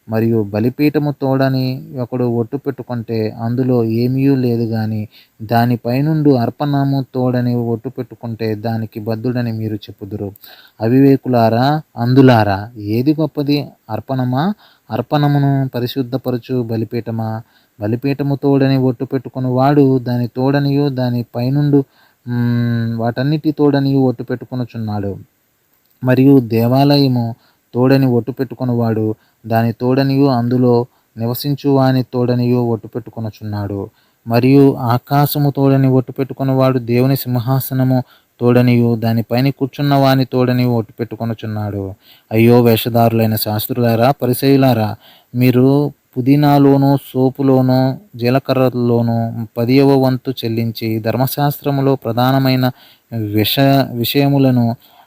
[SPEAKER 1] మరియు బలిపీఠము తోడని ఒకడు ఒట్టు పెట్టుకుంటే అందులో ఏమీ లేదు గాని దానిపైనుండి అర్పణము తోడని ఒట్టు పెట్టుకుంటే దానికి బద్ధుడని మీరు చెప్పుదురు. అవివేకులారా, అందులారా, ఏది గొప్పది? అర్పణమా? అర్పణమును పరిశుద్ధపరచు బలిపీఠమా? బలిపీఠము తోడని ఒట్టు పెట్టుకుని వాడు దాని తోడనియు దాని పైనుండు వాటన్నిటి తోడనియు ఒట్టు పెట్టుకొనుచున్నాడు. మరియు దేవాలయము తోడని ఒట్టు పెట్టుకున్నవాడు దాని తోడనియు అందులో నివసించు వాని తోడనియు ఒట్టు పెట్టుకొనుచున్నాడు. మరియు ఆకాశము తోడని ఒట్టు పెట్టుకున్నవాడు దేవుని సింహాసనము తోడనియు దానిపైన కూర్చున్న వాని తోడని ఒట్టు పెట్టుకొనుచున్నాడు. అయ్యో వేషధారులైన శాస్త్రులారా, పరిసయ్యులారా, మీరు పుదీనాలోనూ సోపులోనూ జీలకర్రలోనూ 10వ వంతు చెల్లించి ధర్మశాస్త్రములో ప్రధానమైన విషయములను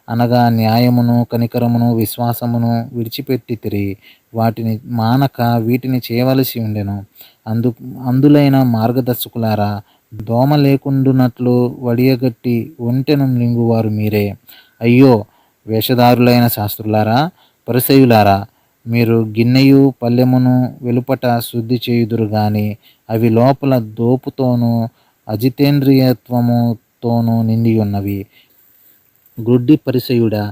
[SPEAKER 1] అనగా న్యాయమును, కనికరమును, విశ్వాసమును విడిచిపెట్టితిరి. వాటిని మానక వీటిని చేయవలసి ఉండెను. అందులైన మార్గదర్శకులారా, దోమ లేకుండునట్లు వడియగట్టి ఒంటెను మింగువారు మీరే. అయ్యో వేషధారులైన శాస్త్రులారా, పరిసయ్యులారా, మీరు గిన్నెయు పల్లెమును వెలుపట శుద్ధి చేయుదురు గాని అవి లోపల దోపుతోనూ అజితేంద్రియత్వముతోనూ నిండి ఉన్నవి. గుడ్డి పరిసయుడా,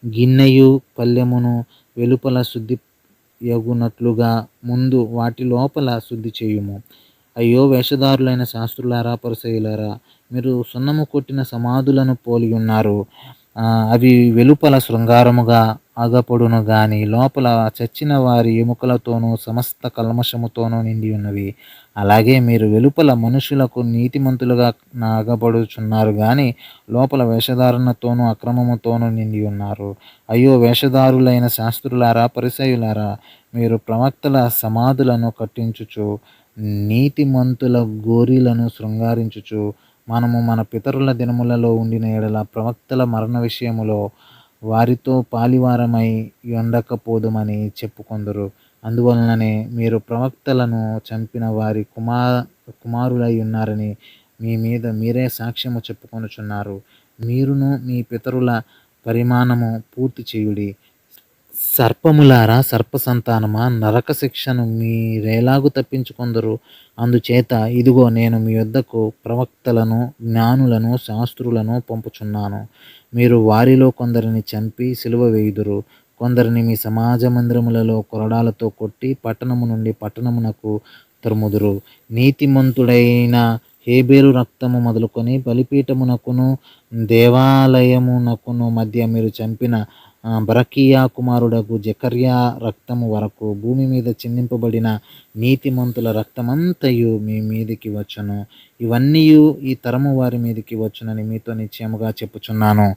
[SPEAKER 1] గిన్నెయు పల్లెమును వెలుపల శుద్ధి యగునట్లుగా ముందు వాటి లోపల శుద్ధి చేయుము. అయ్యో వేషధారులైన శాస్త్రులారా, పరిసయ్యులారా, మీరు సున్నము కొట్టిన సమాధులను పోలి ఉన్నారు. అవి వెలుపల శృంగారముగా అగపడును గాని లోపల చచ్చిన వారి ఎముకలతోనూ సమస్త కల్మషముతోనూ నిండి ఉన్నవి. అలాగే మీరు వెలుపల మనుషులకు నీతిమంతులుగా నాగబడుచున్నారు గాని లోపల వేషధారణతోనూ అక్రమముతోనూ నిండి ఉన్నారు. అయ్యో వేషధారులైన శాస్త్రులారా, పరిసయ్యులారా, మీరు ప్రవక్తల సమాధులను కట్టించుచు నీతిమంతుల గోరీలను శృంగారించుచు మనము మన పితరుల దినములలో ఉండిన ఎడల ప్రవక్తల మరణ విషయములో వారితో పాలివారమై ఉండకపోదుమని చెప్పుకొందురు. అందువలననే మీరు ప్రవక్తలను చంపిన వారి కుమారులై ఉన్నారని మీ మీద మీరే సాక్ష్యము చెప్పుకొనుచున్నారు. మీరును మీ పితరుల పరిమాణము పూర్తి చేయుడి. సర్పములారా, సర్ప సంతానమా, నరక శిక్షను మీరేలాగు తప్పించుకొందరు? అందుచేత ఇదిగో నేను మీ యొద్దకు ప్రవక్తలను, జ్ఞానులను, శాస్త్రులను పంపుచున్నాను. మీరు వారిలో కొందరిని చంపి సిలువ వేయుదురు, కొందరిని మీ సమాజ మందిరములలో కొరడాలతో కొట్టి పట్టణము నుండి పట్టణమునకు తరుముదురు. నీతిమంతుడైన హేబేలు రక్తము మొదలుకొని బలిపీఠమునకును దేవాలయమునకును మధ్య మీరు చంపిన బరకియా కుమారుడగు జకర్యా రక్తము వరకు భూమి మీద చిందింపబడిన నీతిమంతుల రక్తమంతయు మీ మీదికి వచ్చును. ఇవన్నీ ఈ తరము వారి మీదికి వచ్చునని మీతో నిశ్చయముగా చెప్పుచున్నాను.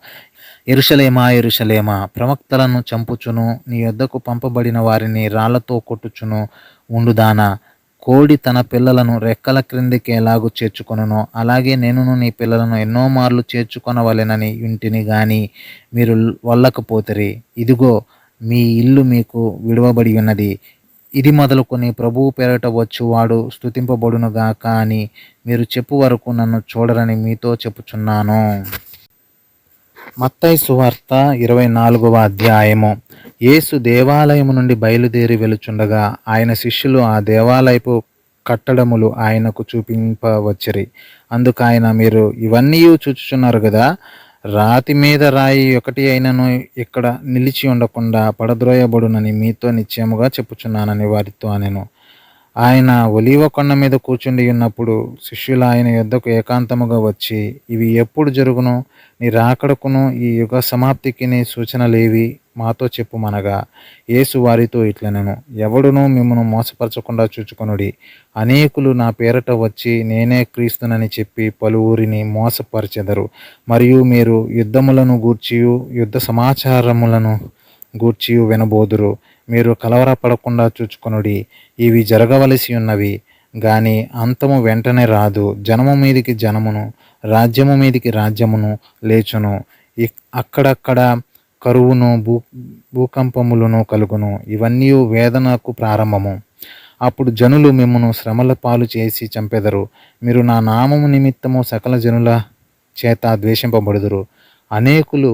[SPEAKER 1] యెరూషలేమా, యెరూషలేమా, ప్రవక్తలను చంపుచును నీ యొద్దకు పంపబడిన వారిని రాళ్లతో కొట్టుచును ఉండుదానా, కోడి తన పిల్లలను రెక్కల క్రిందికి ఎలాగూ చేర్చుకొనునో అలాగే నేనును నీ పిల్లలను ఎన్నో మార్లు చేర్చుకొనవలెనని వింటిని గాని మీరు వల్లకపోతిరి. ఇదిగో మీ ఇల్లు మీకు విడువబడి ఉన్నది. ఇది మొదలుకొని ప్రభువు పేరట వచ్చువాడు స్తుతింపబడునుగాక అని మీరు చెప్పు వరకు నన్ను చూడరని మీతో చెప్పుచున్నాను. మత్తయి సువార్త 24వ అధ్యాయము. యేసు దేవాలయము నుండి బయలుదేరి వెలుచుండగా ఆయన శిష్యులు ఆ దేవాలయపు కట్టడములు ఆయనకు చూపింపవచ్చిరి. అందుకు ఆయన, మీరు ఇవన్నీ చూచుచున్నారు కదా, రాతి మీద రాయి ఒకటి అయినను ఇక్కడ నిలిచి ఉండకుండా పడద్రోయబడునని మీతో నిశ్చయముగా చెప్పుచున్నానని వారితో అనెను. ఆయన ఒలీవ కొండ మీద కూర్చుండి ఉన్నప్పుడు శిష్యులు ఆయన యొద్దకు ఏకాంతముగా వచ్చి, ఇవి ఎప్పుడు జరుగును? నీ రాకడకును ఈ యుగ సమాప్తికి నీ సూచనలేవి మాతో చెప్పుమనగా, యేసు వారితో ఇట్లనెను, ఎవడునూ మిమ్మును మోసపరచకుండా చూచుకొనుడి. అనేకులు నా పేరట వచ్చి నేనే క్రీస్తునని చెప్పి పలువురిని మోసపరచెదరు. మరియు మీరు యుద్ధములను గూర్చియు యుద్ధ సమాచారములను గూర్చియు వినబోదురు. మీరు కలవరపడకుండా చూచుకొనుడి. ఇవి జరగవలసి ఉన్నవి గాని అంతము వెంటనే రాదు. జనము మీదికి జనమును, రాజ్యము మీదికి రాజ్యమును లేచును. అక్కడక్కడ కరువును, భూకంపములను కలుగును. ఇవన్నీ వేదనకు ప్రారంభము. అప్పుడు జనులు మిమ్మును శ్రమల పాలు చేసి చంపెదరు. మీరు నా నామము నిమిత్తము సకల జనుల చేత ద్వేషింపబడుదురు. అనేకులు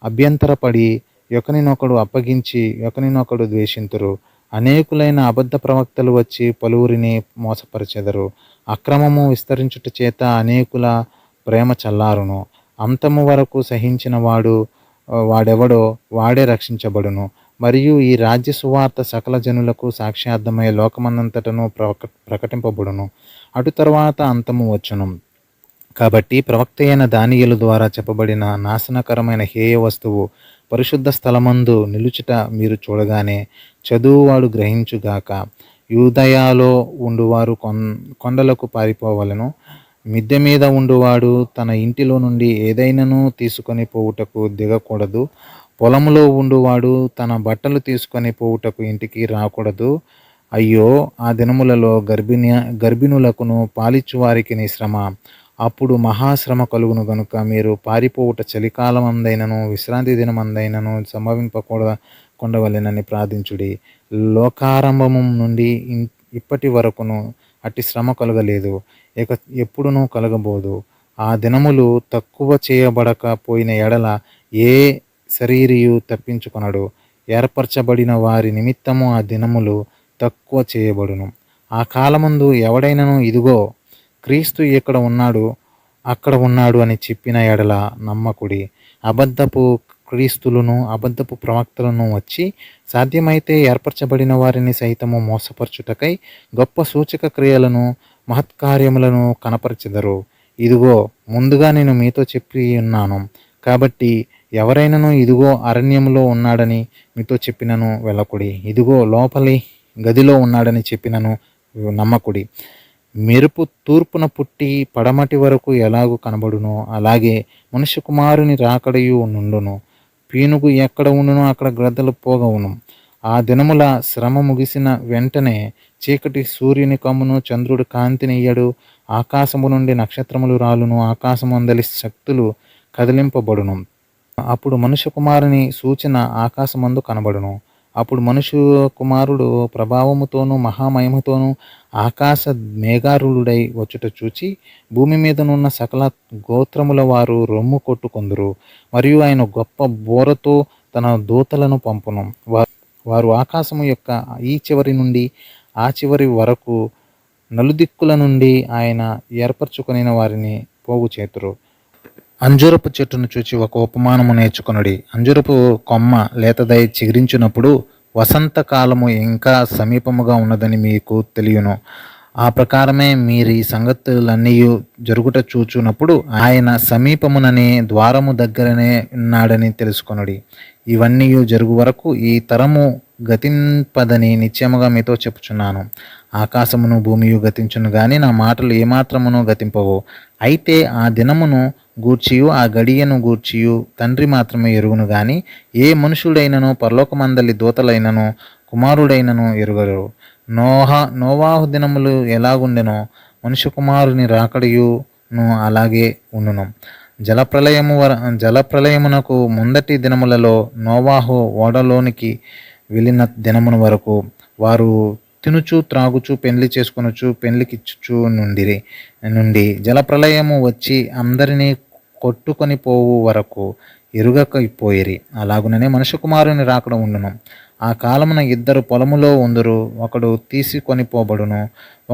[SPEAKER 1] అభ్యంతరపడి ఒకనినొకడు అప్పగించి ఒకనినొకడు ద్వేషింతురు. అనేకులైన అబద్ధ ప్రవక్తలు వచ్చి పలువురిని మోసపరచెదరు. అక్రమము విస్తరించుట చేత అనేకుల ప్రేమ చల్లారును. అంతము వరకు సహించిన వాడెవడో వాడే రక్షించబడును. మరియు ఈ రాజ్య సువార్త సకల జనులకు సాక్ష్యార్థమై లోకమందంతటను ప్రకటింపబడును. అటు తర్వాత అంతము వచ్చును. కాబట్టి ప్రవక్త అయిన దానియేలు ద్వారా చెప్పబడిన నాశనకరమైన హేయ వస్తువు పరిశుద్ధ స్థలమందు నిలుచుట మీరు చూడగానే చదువువాడు గ్రహించుగాక. యూదయాలో ఉండువారు కొండలకు పారిపోవలెను. మిద్దె మీద ఉండువాడు తన ఇంటిలో నుండి ఏదైనాను తీసుకొని పోవుటకు దిగకూడదు. పొలములో ఉండువాడు తన బట్టలు తీసుకొని పోవుటకు ఇంటికి రాకూడదు. అయ్యో, ఆ దినములలో గర్భిణులకును పాలిచ్చు వారికి శ్రమ. అప్పుడు మహాశ్రమ కలుగును గనుక మీరు పారిపోవుట చలికాలమందైనను విశ్రాంతి దినమందైనను కొండవలెనని ప్రార్థించుడి. లోకారంభము నుండి ఇప్పటి వరకును అట్టి శ్రమ కలగలేదు, ఇక ఎప్పుడునూ కలగబోదు. ఆ దినములు తక్కువ చేయబడక పోయిన ఎడల ఏ శరీరియు తప్పించుకొనడు. ఏర్పరచబడిన వారి నిమిత్తము ఆ దినములు తక్కువ చేయబడును. ఆ కాలమందు ఎవడైనను ఇదిగో క్రీస్తు ఇక్కడ ఉన్నాడు, అక్కడ ఉన్నాడు అని చెప్పిన ఎడల నమ్మకుడి. అబద్ధపు క్రీస్తులను అబద్ధపు ప్రవక్తలను వచ్చి సాధ్యమైతే ఏర్పరచబడిన వారిని సైతము మోసపరచుటకై గొప్ప సూచక క్రియలను మహత్కార్యములను కనపరచెదరు. ఇదిగో ముందుగా నేను మీతో చెప్పి ఉన్నాను. కాబట్టి ఎవరైనాను ఇదిగో అరణ్యములో ఉన్నాడని మీతో చెప్పినను వెళ్ళకుడి, ఇదిగో లోపలి గదిలో ఉన్నాడని చెప్పినను నమ్మకుడి. మెరుపు తూర్పున పుట్టి పడమటి వరకు ఎలాగూ కనబడునో అలాగే మనుష్య కుమారుని రాకడయు నుండును. పీనుగు ఎక్కడ ఉండునో అక్కడ గ్రద్దలు పోగవును. ఆ దినముల శ్రమ ముగిసిన వెంటనే చీకటి సూర్యుని కమ్మును, చంద్రుడు కాంతినియ్యడు, ఆకాశము నుండి నక్షత్రములు రాలును, ఆకాశమందలి శక్తులు కదిలింపబడును. అప్పుడు మనుష్య కుమారుని సూచన ఆకాశమందు కనబడును. అప్పుడు మనుష్య కుమారుడు ప్రభావముతోనూ మహామహిమతోనూ ఆకాశ మేఘారుడై వచ్చుట చూచి భూమి మీదనున్న సకల గోత్రముల వారు రొమ్ము కొట్టుకొందురు. మరియు ఆయన గొప్ప బోరతో తన దూతలను పంపును. వారు ఆకాశము యొక్క ఈ చివరి నుండి ఆ చివరి వరకు నలుదిక్కుల నుండి ఆయన ఏర్పరచుకొనిన వారిని పోగు చేతురు. అంజురపు చెట్టును చూచి ఒక ఉపమానము నేర్చుకొనుడి. అంజురపు కొమ్మ లేతదై చిగురించినప్పుడు వసంతకాలము ఇంకా సమీపముగా ఉన్నదని మీకు తెలియను. ఆ ప్రకారమే మీరు ఈ సంగతులన్నీ జరుగుట చూచున్నప్పుడు ఆయన సమీపముననే ద్వారము దగ్గరనే ఉన్నాడని తెలుసుకొనుడి. ఇవన్నీ జరుగు వరకు ఈ తరము గతింపదని నిశ్చయముగా మీతో చెప్పుచున్నాను. ఆకాశమును భూమియు గతించును గాని నా మాటలు ఏమాత్రమును గతింపవు. అయితే ఆ దినమును గూర్చియు ఆ గడియను గూర్చియు తండ్రి మాత్రమే ఎరుగును గాని ఏ మనుషుడైనను పరలోకమందలి దూతలైనను కుమారుడైనను ఎరుగరు. నోవాహు దినములు ఎలాగుండెనో మనుష్య కుమారుని రాకడయును అలాగే ఉండును. జలప్రలయమునకు ముందటి దినములలో నోవాహు ఓడలోనికి వెళ్ళిన దినమున వరకు వారు తినుచు త్రాగుచు పెండ్లి చేసుకొనుచు పెండ్లికిచ్చుచు నుండి జలప్రలయము వచ్చి అందరినీ కొట్టుకొని పోవు వరకు ఎరుగకపోయిరి. అలాగుననే మనుష్య కుమారుని రాకడ ఉండును. ఆ కాలమున ఇద్దరు పొలములో ఉందురు, ఒకడు తీసుకొని పోబడును,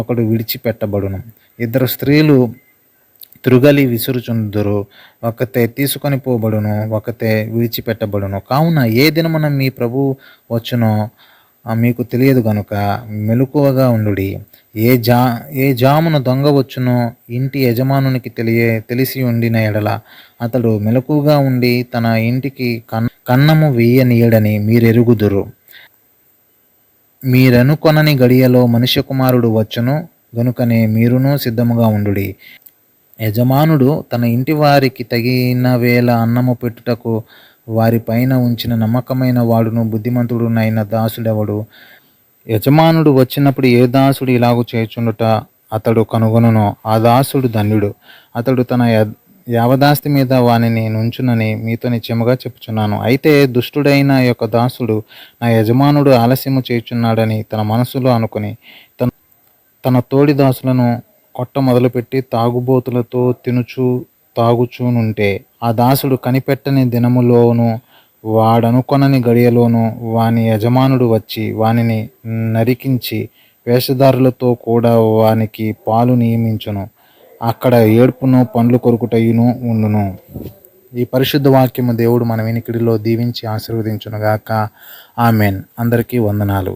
[SPEAKER 1] ఒకడు విడిచిపెట్టబడును. ఇద్దరు స్త్రీలు త్రుగలి విసురుచుందురు, ఒకతే తీసుకొని పోబడును, ఒకతే విడిచిపెట్టబడును. కావున ఏ దినమున మీ ప్రభు వచ్చునో మీకు తెలియదు గనుక మెలకువగా ఉండుడి. ఏ జామున దొంగ వచ్చునో ఇంటి యజమానునికి తెలిసి ఉండిన ఎడల అతడు మెలకువగా ఉండి తన ఇంటికి కన్నము వేయనీయడని మీరెరుగుదురు. మీరనుకొనని గడియలో మనుష్య కుమారుడు వచ్చును గనుకనే మీరును సిద్ధముగా ఉండుడి. యజమానుడు తన ఇంటి వారికి తగిన వేళ అన్నము పెట్టుటకు వారి పైన ఉంచిన నమ్మకమైన వాడును బుద్ధిమంతుడునైన దాసుడెవడు? యజమానుడు వచ్చినప్పుడు ఏ దాసుడు ఇలాగూ చేయుచుండుట అతడు కనుగొనునో ఆ దాసుడు ధన్యుడు. అతడు తన యావదాస్తి మీద వానిని నుంచునని మీతో నిశ్చయముగా చెప్పుచున్నాను. అయితే దుష్టుడైన యొక్క దాసుడు నా యజమానుడు ఆలస్యము చేయుచున్నాడని తన మనసులో అనుకుని తన తోడి దాసులను కొట్ట మొదలుపెట్టి తాగుబోతులతో తినుచు తాగుచూనుంటే ఆ దాసుడు కనిపెట్టని దినములోను వాడనుకొనని గడియలోను వాని యజమానుడు వచ్చి వానిని నరికించి వేషధారులతో కూడా వానికి పాలు నియమించును. అక్కడ ఏడ్పును పండ్లు కొరుకుటయును ఉండును. ఈ పరిశుద్ధ వాక్యము దేవుడు మన వినికిడిలో దీవించి ఆశీర్వదించునుగాక. ఆమెన్. అందరికీ వందనాలు.